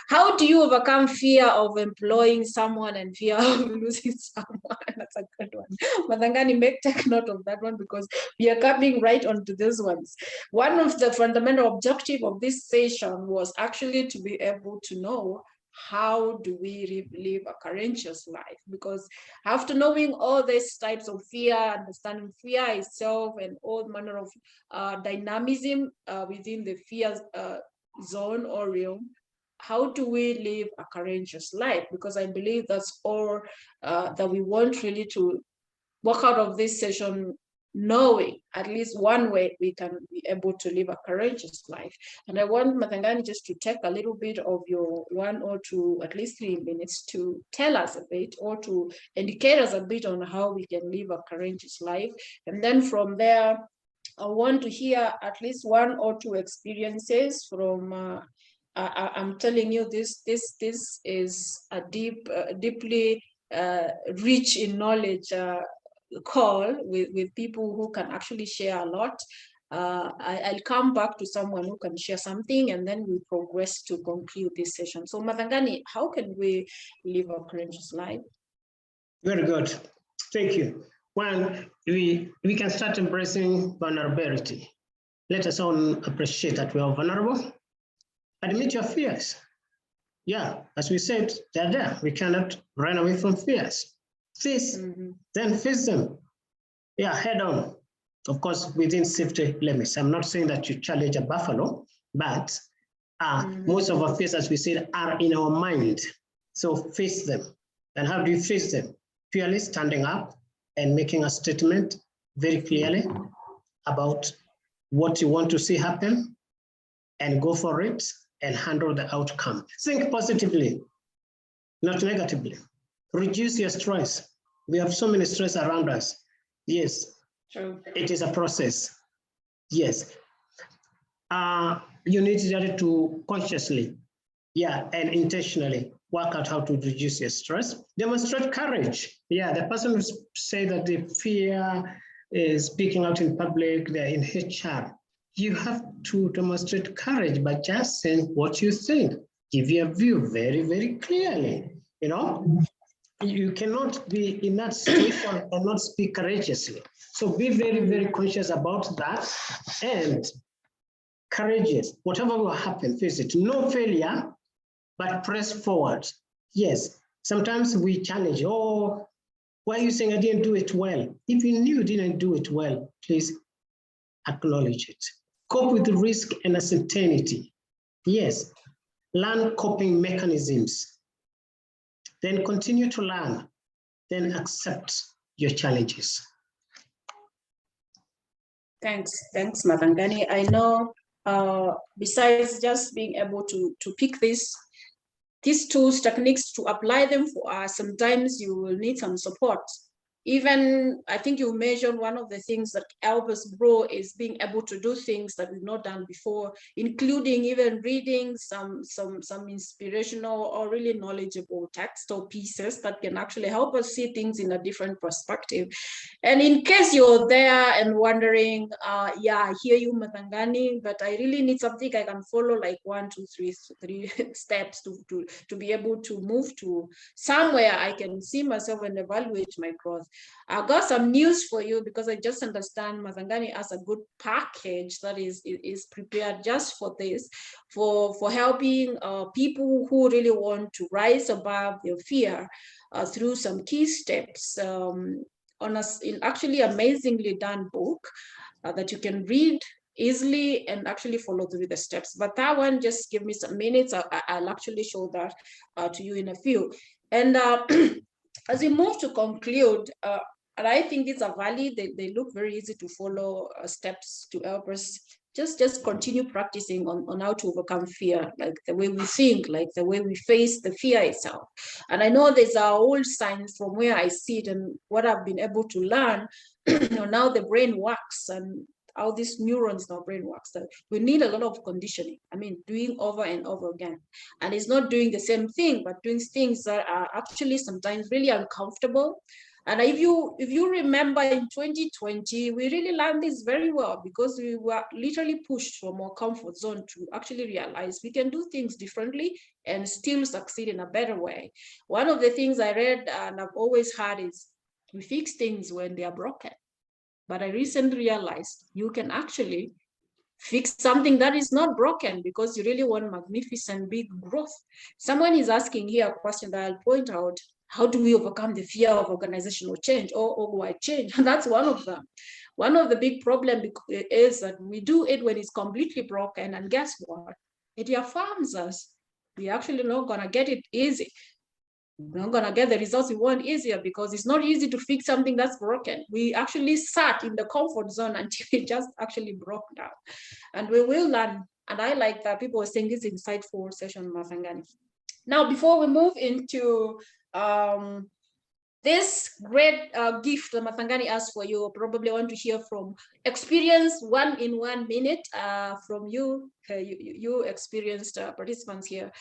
How do you overcome fear of employing someone and fear of losing someone? That's a good one. Mathangani, take note of that one because we are coming right onto these ones. One of the fundamental objectives of this session was actually to be able to know how do we live a courageous life? Because after knowing all these types of fear, understanding fear itself and all manner of dynamism within the fear zone or realm, how do we live a courageous life? Because I believe that's all that we want really to walk out of this session knowing at least one way we can be able to live a courageous life. And I want Mathangani just to take a little bit of your 1 or 2, at least 3 minutes to tell us a bit or to indicate us a bit on how we can live a courageous life. And then from there, I want to hear at least 1 or 2 experiences from I'm telling you, this is a deeply rich in knowledge call with people who can actually share a lot. I'll come back to someone who can share something and then we progress to conclude this session. So Mathangani, how can we live a courageous life? Very good. Thank you. One, we can start embracing vulnerability. Let us all appreciate that we are vulnerable. Admit your fears. Yeah, as we said, they're there. We cannot run away from fears. Then face them. Yeah, head on. Of course, within safety limits. I'm not saying that you challenge a buffalo, but most of our fears, as we said, are in our mind. So face them. And how do you face them? Purely standing up and making a statement very clearly about what you want to see happen and go for it and handle the outcome. Think positively, not negatively. Reduce your stress. We have so many stress around us. Yes, true. It is a process. Yes. You need to consciously Yeah, and intentionally work out how to reduce your stress. Demonstrate courage. Yeah, the person who say that the fear is speaking out in public, they're in HR. You have to demonstrate courage by just saying what you think. Give your view very, very clearly. You know, you cannot be in that situation and not speak courageously. So be very, very conscious about that and courageous. Whatever will happen, face it. No failure, but press forward. Yes, sometimes we challenge, oh, why are you saying I didn't do it well? If you knew you didn't do it well, please acknowledge it. Cope with the risk and uncertainty. Yes, learn coping mechanisms. Then continue to learn. Then accept your challenges. Thanks, Mathangani. I know besides just being able to pick these tools, techniques, to apply them for us, sometimes you will need some support. Even I think you mentioned one of the things that help us grow is being able to do things that we've not done before, including even reading some inspirational or really knowledgeable text or pieces that can actually help us see things in a different perspective. And in case you're there and wondering, yeah, I hear you, Mathangani, but I really need something I can follow, like 1, 2, 3 steps to be able to move to somewhere I can see myself and evaluate my growth. I've got some news for you, because I just understand Mathangani has a good package that is prepared just for this, for helping people who really want to rise above their fear through some key steps. On in actually amazingly done book that you can read easily and actually follow through the steps. But that one, just give me some minutes. I'll actually show that to you in a few. And as we move to conclude, and I think these are valid, they look very easy to follow steps to help us just continue practicing on how to overcome fear, like the way we think, like the way we face the fear itself. And I know there's our old science from where I see it and what I've been able to learn on how the brain works and how these neurons in our brain works, that we need a lot of conditioning. I mean, doing over and over again. And it's not doing the same thing, but doing things that are actually sometimes really uncomfortable. And if you remember in 2020, we really learned this very well, because we were literally pushed from our comfort zone to actually realize we can do things differently and still succeed in a better way. One of the things I read and I've always heard is, we fix things when they are broken. But I recently realized you can actually fix something that is not broken, because you really want magnificent big growth. Someone is asking here a question that I'll point out: how do we overcome the fear of organizational change or wide change? And that's one of them. One of the big problems is that we do it when it's completely broken, and guess what? It affirms us. We're actually not going to get it easy. We're not going to get the results we want easier, because it's not easy to fix something that's broken. We actually sat in the comfort zone until it just actually broke down. And we will learn. And I like that people are saying this insightful session, Mathangani. Now, before we move into this great gift that Mathangani asked for, you probably want to hear from experience in 1 minute from you, you experienced participants here.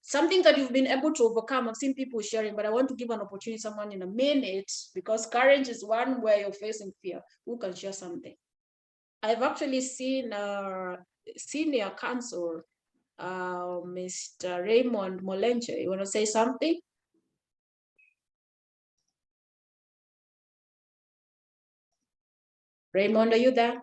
Something that you've been able to overcome. I've seen people sharing, but I want to give an opportunity to someone in a minute, because courage is one where you're facing fear. Who can share something? I've actually seen senior counsel, Mr. Raymond Molenche. You want to say something? Raymond, are you there?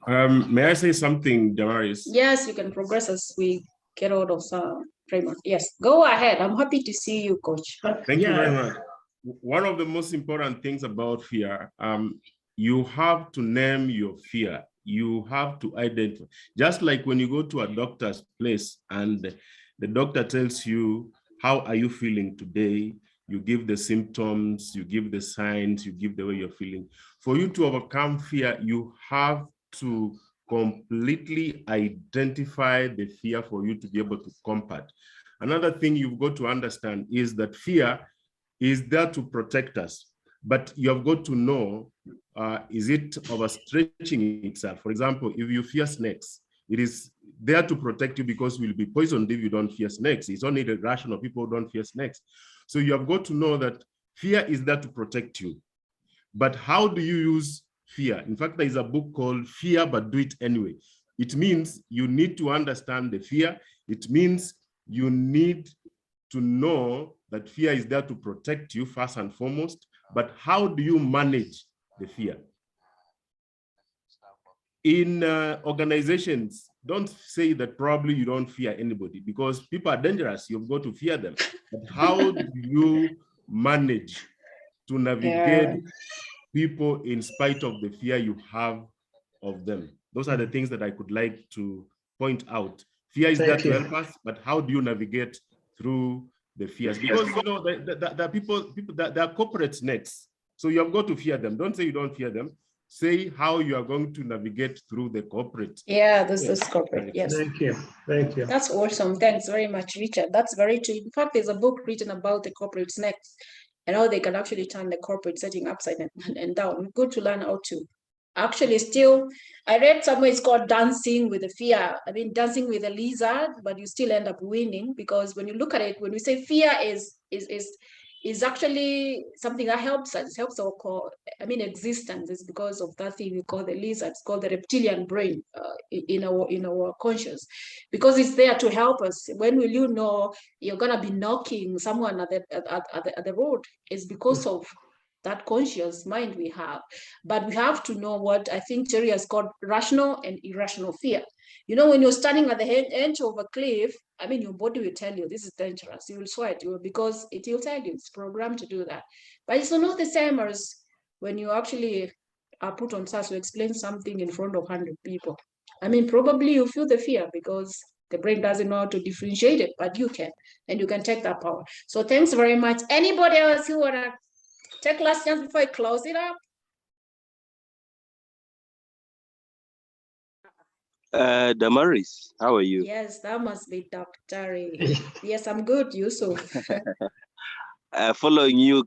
May I say something, Damaris? Yes, you can progress as we get out of Raymond. Yes, go ahead. I'm happy to see you, Coach. Thank you very much. One of the most important things about fear, you have to name your fear. You have to identify. Just like when you go to a doctor's place and the doctor tells you, how are you feeling today? You give the symptoms, you give the signs, you give the way you're feeling. For you to overcome fear, you have to completely identify the fear for you to be able to combat. Another thing you've got to understand is that fear is there to protect us. but you have got to know, is it overstretching itself? For example, if you fear snakes, it is there to protect you because you will be poisoned if you don't fear snakes. It's only the rational people who don't fear snakes. So you have got to know that fear is there to protect you. But how do you use fear? In fact, there is a book called Fear, But Do It Anyway. It means you need to understand the fear. It means you need to know that fear is there to protect you first and foremost. But how do you manage the fear? In organizations, don't say that probably you don't fear anybody, because people are dangerous. You've got to fear them. But how do you manage to navigate people in spite of the fear you have of them? Those are the things that I could like to point out. Fear is there to help us, but how do you navigate through the fears? Because the people there are corporate snakes, so you have got to fear them. Don't say you don't fear them. Say how you are going to navigate through the corporate. Yeah, this is corporate. Yes. Thank you. Thank you. That's awesome. Thanks very much, Richard. That's very true. In fact, there's a book written about the corporate snakes and how they can actually turn the corporate setting upside and down. Good to learn how to. Actually, still, I read somewhere it's called dancing with the fear. I mean, dancing with a lizard, but you still end up winning, because when you look at it, when we say fear is actually something that helps us, helps our core, existence, is because of that thing we call the lizard. It's called the reptilian brain in our conscious, because it's there to help us. When will you know you're gonna be knocking someone at the road? It's because of that conscious mind we have. But we have to know what I think Terry has called rational and irrational fear. You know, when you're standing at the edge of a cliff, your body will tell you this is dangerous. You will sweat, because it will tell you, it's programmed to do that. But it's not the same as when you actually are put on task to explain something in front of 100 people. Probably you feel the fear because the brain doesn't know how to differentiate it, but you can, and you can take that power. So thanks very much. Anybody else who wanna take last chance before I close it up? Damaris, how are you? Yes, that must be Dr. Yes, I'm good, Yusuf. Following you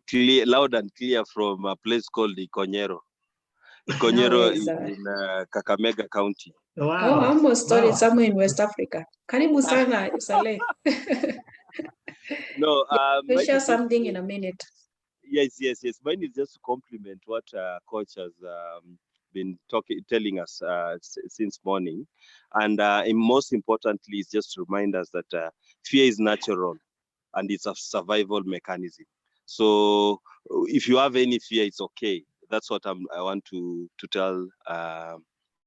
loud and clear from a place called Ikonyero. Ikonyero is in Kakamega County. Wow. Oh, I almost thought it's somewhere in West Africa. Karibu sana, Saleh. No, we'll share something in a minute. Yes. Mine is just to compliment what coach has been telling us since morning, and most importantly, is just to remind us that fear is natural and it's a survival mechanism. So if you have any fear, it's okay. That's what I want to tell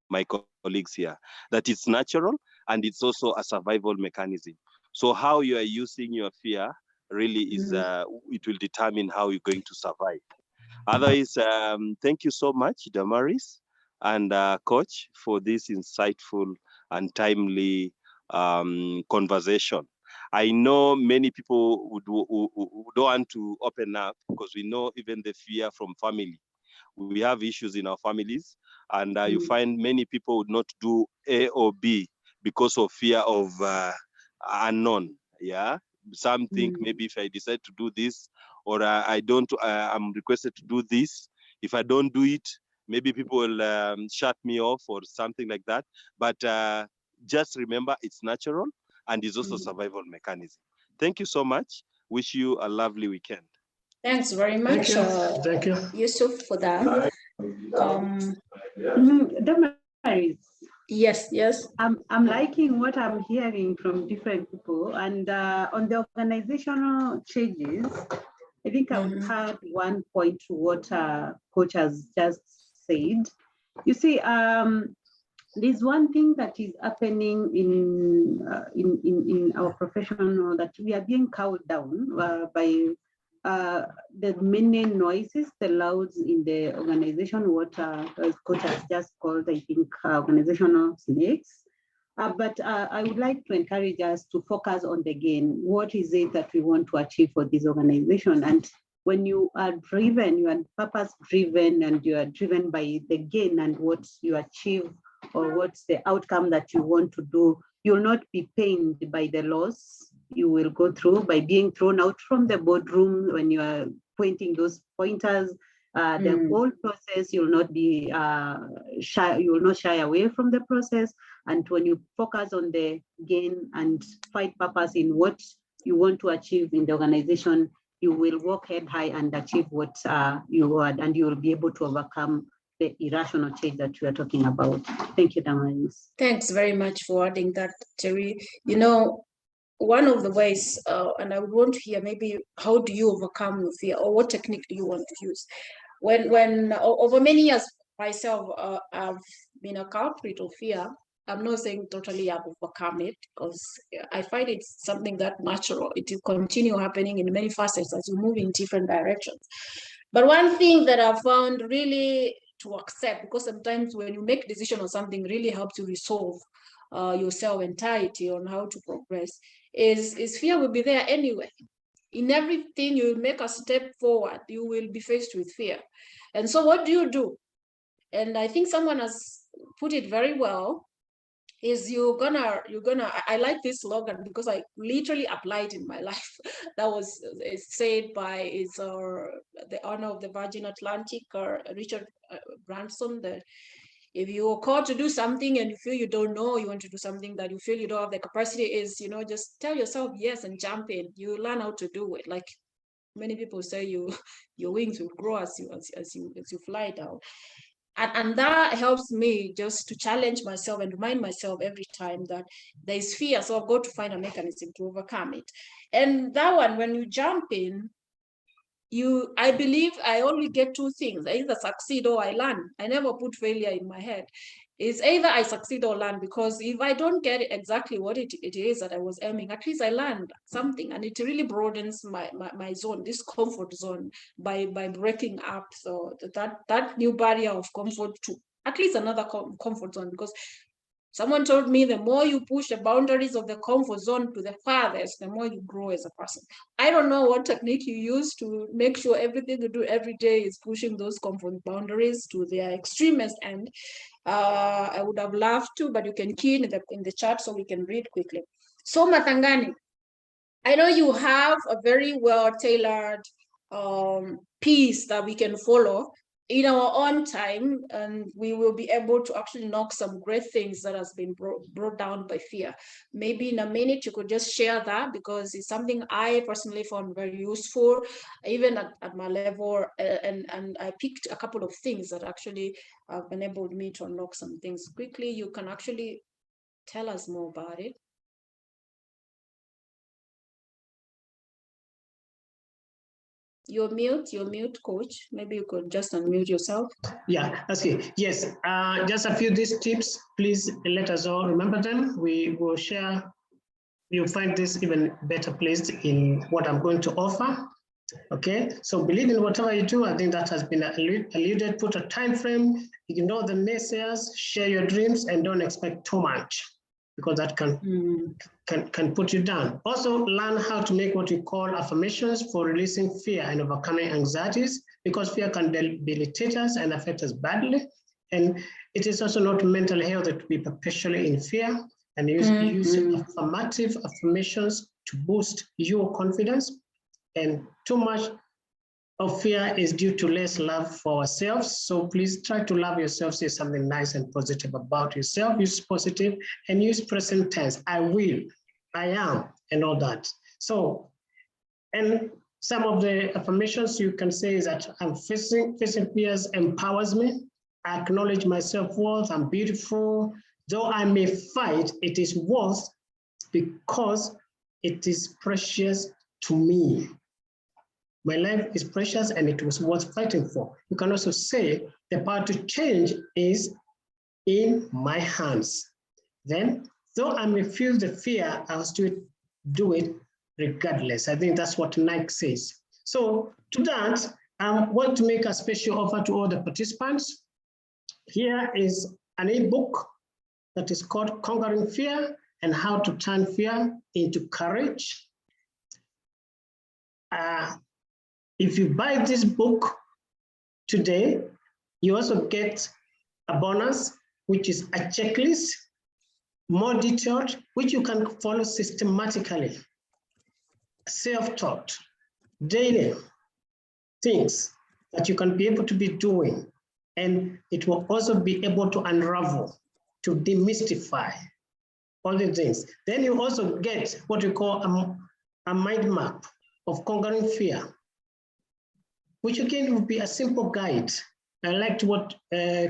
my colleagues here, that it's natural and it's also a survival mechanism. So how you are using your fear really is it will determine how you're going to survive. Otherwise, thank you so much, Damaris and Coach, for this insightful and timely conversation. I know many people would don't want to open up, because we know even the fear from family. We have issues in our families, and you find many people would not do A or B because of fear of unknown. Yeah. Some think maybe if I decide to do this, or I'm requested to do this, if I don't do it, maybe people will shut me off or something like that. But just remember, it's natural and it's also a survival mechanism. Thank you so much. Wish you a lovely weekend. Thanks very much, Thank you. Yusuf, for that. Damaris. Yes. I'm liking what I'm hearing from different people, and on the organizational changes, I think I would add one point to what Coach has just said. You see, there's one thing that is happening in our profession, that we are being cowed down by the many noises, the louds in the organization, what Coach has just called, I think, organizational snakes. But I would like to encourage us to focus on the gain. What is it that we want to achieve for this organization? And when you are driven, you are purpose-driven, and you are driven by the gain and what you achieve, or what's the outcome that you want to do, you will not be pained by the loss you will go through, by being thrown out from the boardroom when you are pointing those pointers. The whole process, you'll not be shy, you will not shy away from the process. And when you focus on the gain and find purpose in what you want to achieve in the organization, you will work head high and achieve what you want, and you will be able to overcome the irrational change that we are talking about. Thank you, Damaris. Thanks very much for adding that, Terry. You know, one of the ways, and I would want to hear maybe how do you overcome your fear, or what technique do you want to use? When over many years myself, I've been a culprit of fear. I'm not saying totally I've overcome it, because I find it's something that natural. It will continue happening in many facets as you move in different directions. But one thing that I found really to accept, because sometimes when you make a decision on something, really helps you resolve your self-entirety on how to progress, is fear will be there anyway. In everything you make a step forward, you will be faced with fear. And so what do? And I think someone has put it very well, is you're gonna, I like this slogan because I literally applied in my life. That was said by the owner of the Virgin Atlantic, Richard Branson, that if you're called to do something and you feel you don't know, you want to do something that you feel you don't have the capacity, is, just tell yourself yes and jump in. You learn how to do it. Like many people say, your wings will grow as you fly down. And that helps me just to challenge myself and remind myself every time that there's fear. So I've got to find a mechanism to overcome it. And that one, when you jump in, I believe I only get two things: I either succeed or I learn. I never put failure in my head. It's either I succeed or learn, because if I don't get exactly what it is that I was aiming, at least I learned something, and it really broadens my zone, this comfort zone, by breaking up so that new barrier of comfort to at least another comfort zone. Because someone told me the more you push the boundaries of the comfort zone to the farthest, the more you grow as a person. I don't know what technique you use to make sure everything you do every day is pushing those comfort boundaries to their extremest end. I would have loved to, but you can key in the chat so we can read quickly. So Mathangani, I know you have a very well-tailored piece that we can follow in our own time, and we will be able to actually knock some great things that has been brought down by fear. Maybe in a minute you could just share that, because it's something I personally found very useful, even at my level, and I picked a couple of things that actually have enabled me to unlock some things quickly. You can actually tell us more about it. You're mute, coach. Maybe you could just unmute yourself. Yeah, okay. Yes, just a few of these tips. Please let us all remember them. We will share. You'll find this even better placed in what I'm going to offer. Okay, so believe in whatever you do. I think that has been alluded. Put a time frame. Ignore the naysayers. Share your dreams, and don't expect too much, because that can put you down. Also, learn how to make what we call affirmations for releasing fear and overcoming anxieties, because fear can debilitate us and affect us badly. And it is also not mental health to be perpetually in fear. And use affirmative affirmations to boost your confidence. And too much of fear is due to less love for ourselves. So please try to love yourself. Say something nice and positive about yourself. Use positive and use present tense. I will, I am, and all that. So, and some of the affirmations you can say is that I'm facing fears empowers me. I acknowledge my self-worth. I'm beautiful. Though I may fight, it is worth because it is precious to me. My life is precious and it was worth fighting for. You can also say the power to change is in my hands. Then, though I may feel the fear, I'll still do it regardless. I think that's what Nike says. So to that, I want to make a special offer to all the participants. Here is an ebook that is called Conquering Fear and How to Turn Fear into Courage. If you buy this book today, you also get a bonus, which is a checklist, more detailed, which you can follow systematically. Self-taught, daily things that you can be able to be doing. And it will also be able to unravel, to demystify all the things. Then you also get what we call a mind map of conquering fear, which again would be a simple guide. I liked what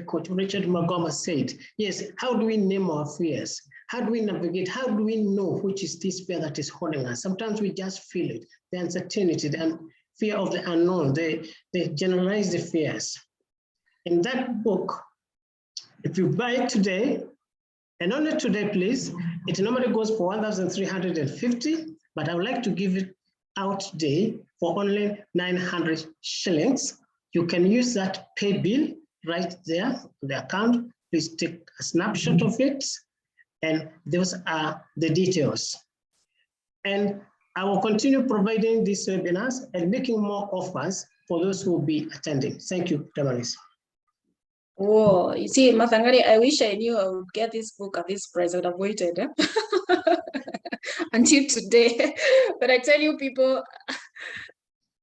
Coach Richard Magoma said. Yes, how do we name our fears? How do we navigate? How do we know which is this fear that is holding us? Sometimes we just feel it, the uncertainty, the fear of the unknown, they generalize the fears. In that book, if you buy it today, and only today, please, it normally goes for 1,350, but I would like to give it out today for only 900 shillings. You can use that pay bill right there on the account. Please take a snapshot of it, and those are the details. And I will continue providing these webinars and making more offers for those who will be attending. Thank you, Damaris. Oh, you see, Mathangani, I wish I knew I would get this book at this price. I would have waited until today. But I tell you, people,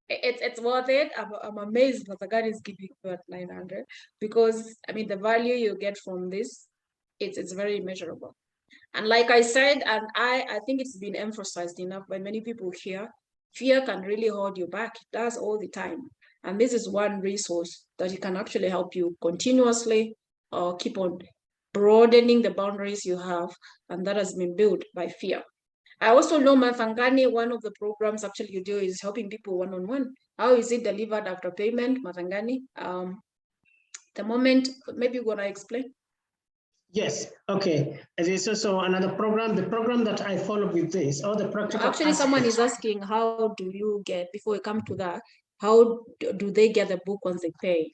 it's worth it. I'm amazed Mathangani is giving you at 900 because I mean the value you get from this, it's very immeasurable. And like I said, and I think it's been emphasized enough by many people here, fear can really hold you back. It does all the time. And this is one resource that it can actually help you continuously keep on broadening the boundaries you have, and that has been built by fear. I also know, Mathangani, one of the programs actually you do is helping people one-on-one. How is it delivered after payment, Mathangani? The moment, maybe you want to explain? Yes, okay. There's also another program, the program that I follow with this, all the practical Actually, someone is asking, how do you get, before we come to that, how do they get the book once they pay?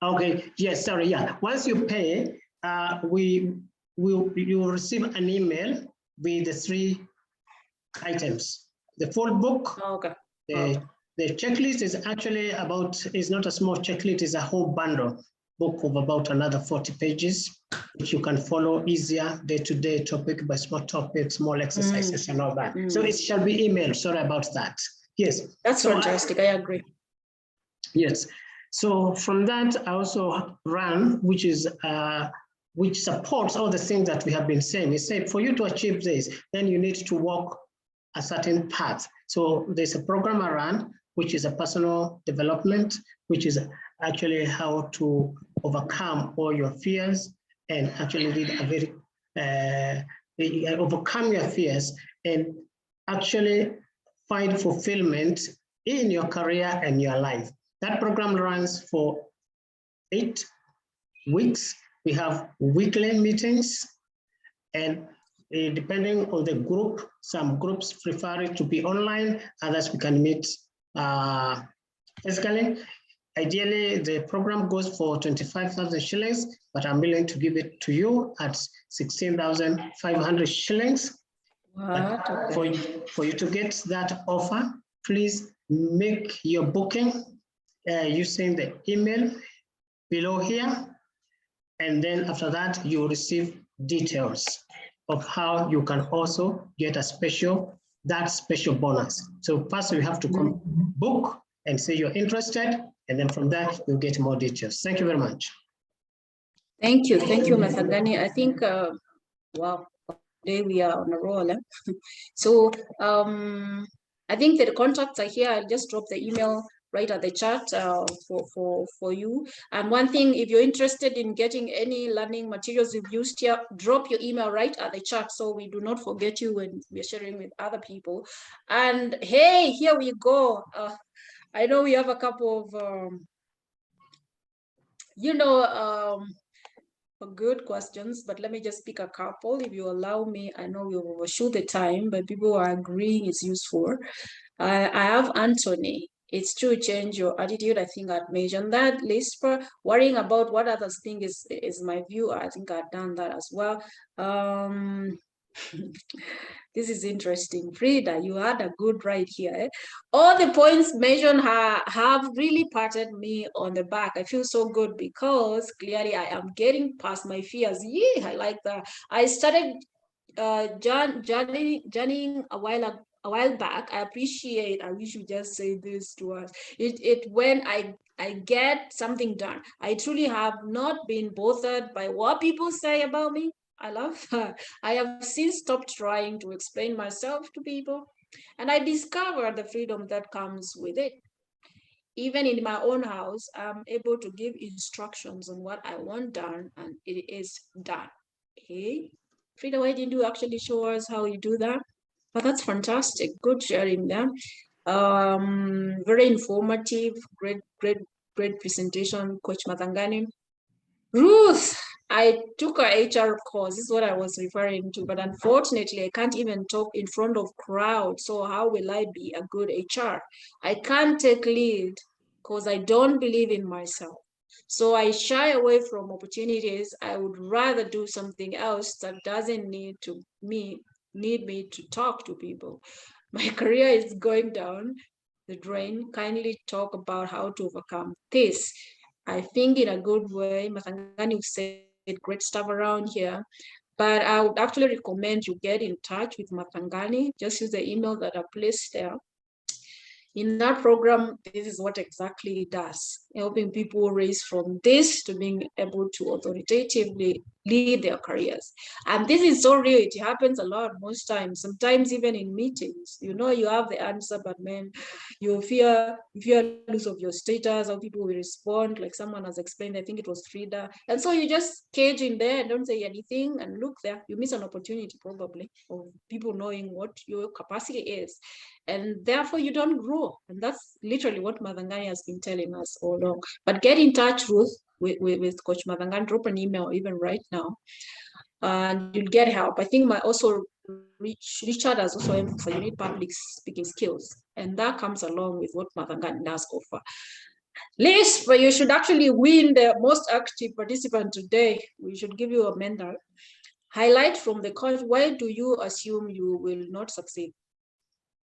Okay, yes, sorry, yeah. Once you pay, you will receive an email with the 3 items. The full book, Okay. the checklist is actually is not a small checklist, it's a whole bundle book of about another 40 pages, which you can follow easier day-to-day topic by small topics, small exercises and all that. So it shall be emailed, sorry about that. Yes. That's so fantastic, I agree. Yes. So from that, I also run, which supports all the things that we have been saying. We say for you to achieve this, then you need to walk a certain path. So there's a program I run, which is a personal development, which is actually how to overcome all your fears and actually lead a very, overcome your fears and actually find fulfillment in your career and your life. That program runs for 8 weeks. We have weekly meetings, and depending on the group, some groups prefer it to be online, others we can meet physically. Ideally, the program goes for 25,000 shillings, but I'm willing to give it to you at 16,500 shillings. What? For you to get that offer, please make your booking using the email below here. And then after that, you will receive details of how you can also get that special bonus. So first you have to come book and say you're interested, and then from that you'll get more details. Thank you very much. Thank you, Mathangani. I think, wow, today we are on a roll. So I think that the contacts are here. I'll just drop the email right at the chat for you. And one thing, if you're interested in getting any learning materials we've used here, drop your email right at the chat so we do not forget you when we're sharing with other people. And hey, here we go. I know we have a couple of, good questions, but let me just pick a couple if you allow me. I know we'll overshoot the time, but people are agreeing it's useful. I have Anthony. It's true, change your attitude. I think I'd mentioned that. Lisper, worrying about what others think is my view. I think I've done that as well. This is interesting. Frida, you had a good ride here. Eh? All the points mentioned have really patted me on the back. I feel so good because clearly I am getting past my fears. Yeah, I like that. I started journeying a while back. I wish you just say this to us. When I I get something done. I truly have not been bothered by what people say about me. I love her. I have since stopped trying to explain myself to people, and I discovered the freedom that comes with it. Even in my own house, I'm able to give instructions on what I want done, and it is done. Hey, Frida, why didn't you actually show us how you do that? But that's fantastic. Good sharing that. Very informative, great presentation, Coach Matangani. Ruth, I took a HR course. This is what I was referring to, but unfortunately, I can't even talk in front of crowd. So how will I be a good HR? I can't take lead because I don't believe in myself. So I shy away from opportunities. I would rather do something else that doesn't need me to talk to people. My career is going down the drain. Kindly talk about how to overcome this. I think in a good way. Matangani said great stuff around here. But I would actually recommend you get in touch with Matangani. Just use the email that I placed there. In that program, this is what exactly it does, helping people raise from this to being able to authoritatively lead their careers. And this is so real. It happens a lot most times, sometimes even in meetings. You know, you have the answer, but man, you fear loss of your status, how people will respond, like someone has explained, I think it was Frida. And so you just cage in there and don't say anything and look there. You miss an opportunity probably of people knowing what your capacity is. And therefore you don't grow. And that's literally what Matangani has been telling us all along. But get in touch, Ruth, with Coach Matangani. Drop an email even right now, and you'll get help. I think Richard has also emphasized you need public speaking skills, and that comes along with what Matangani does offer. Liz, but you should actually win the most active participant today. We should give you a medal. Highlight from the course, why do you assume you will not succeed?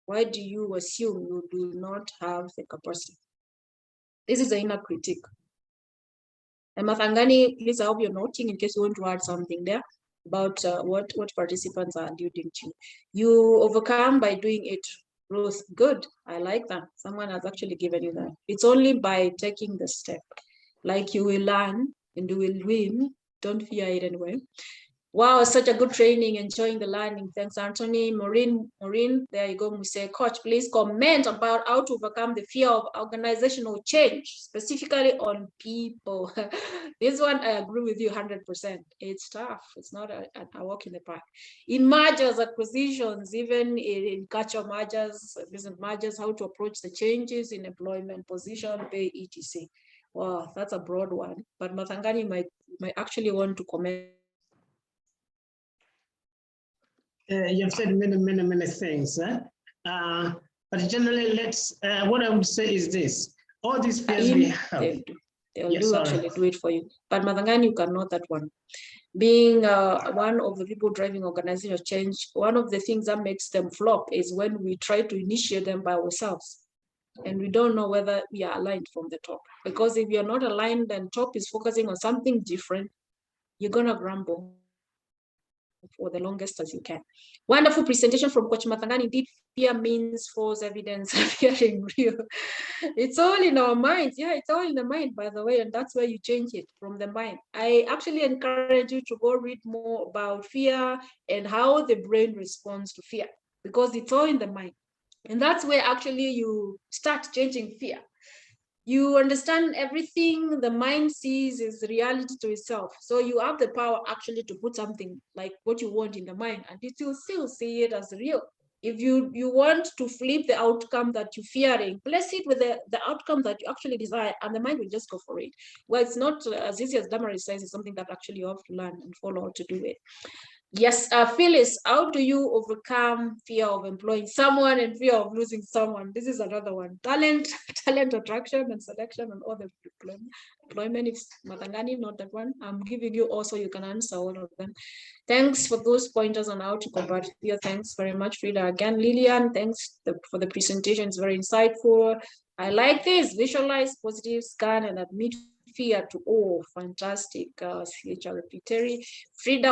Why do you assume you do not have the capacity? This is the inner critique. And Matangani, please, I hope you're noting in case you want to add something there about what participants are alluding to. You overcome by doing it, Ruth. Good. I like that. Someone has actually given you that. It's only by taking the step. Like you will learn and you will win. Don't fear it anyway. Wow, such a good training, enjoying the learning. Thanks, Anthony. Maureen, there you go. We say, Coach, please comment about how to overcome the fear of organizational change, specifically on people. This one, I agree with you 100%. It's tough. It's not a walk in the park. In mergers, acquisitions, even in culture mergers, business mergers, how to approach the changes in employment, position, pay, etc. Wow, that's a broad one. But Matangani might actually want to comment. You've said many things. But generally, what I would say is this. All these fears we have. They'll actually do it for you. But Matangani, you cannot that one. Being one of the people driving organizational change, one of the things that makes them flop is when we try to initiate them by ourselves. And we don't know whether we are aligned from the top. Because if you're not aligned and top is focusing on something different, you're going to grumble for the longest as you can. Wonderful presentation from Coach Matangani. Indeed, fear means false evidence appearing real. It's all in our minds. Yeah, it's all in the mind, by the way, and that's where you change it from the mind. I actually encourage you to go read more about fear and how the brain responds to fear, because it's all in the mind. And that's where actually you start changing fear. You understand everything the mind sees is reality to itself. So you have the power actually to put something like what you want in the mind, and it will still see it as real. If you want to flip the outcome that you're fearing, place it with the outcome that you actually desire, and the mind will just go for it. Well, it's not as easy as Damaris says, it's something that actually you have to learn and follow how to do it. Yes, Phyllis, how do you overcome fear of employing someone and fear of losing someone? This is another one. Talent attraction and selection and other employment. If Matangani, not that one. I'm giving you also, you can answer all of them. Thanks for those pointers on how to combat fear. Thanks very much, Frida. Again, Lillian, thanks for the presentation. It's very insightful. I like this. Visualize, positive, scan, and admit fear to all. Fantastic. CHR Terry. Frida.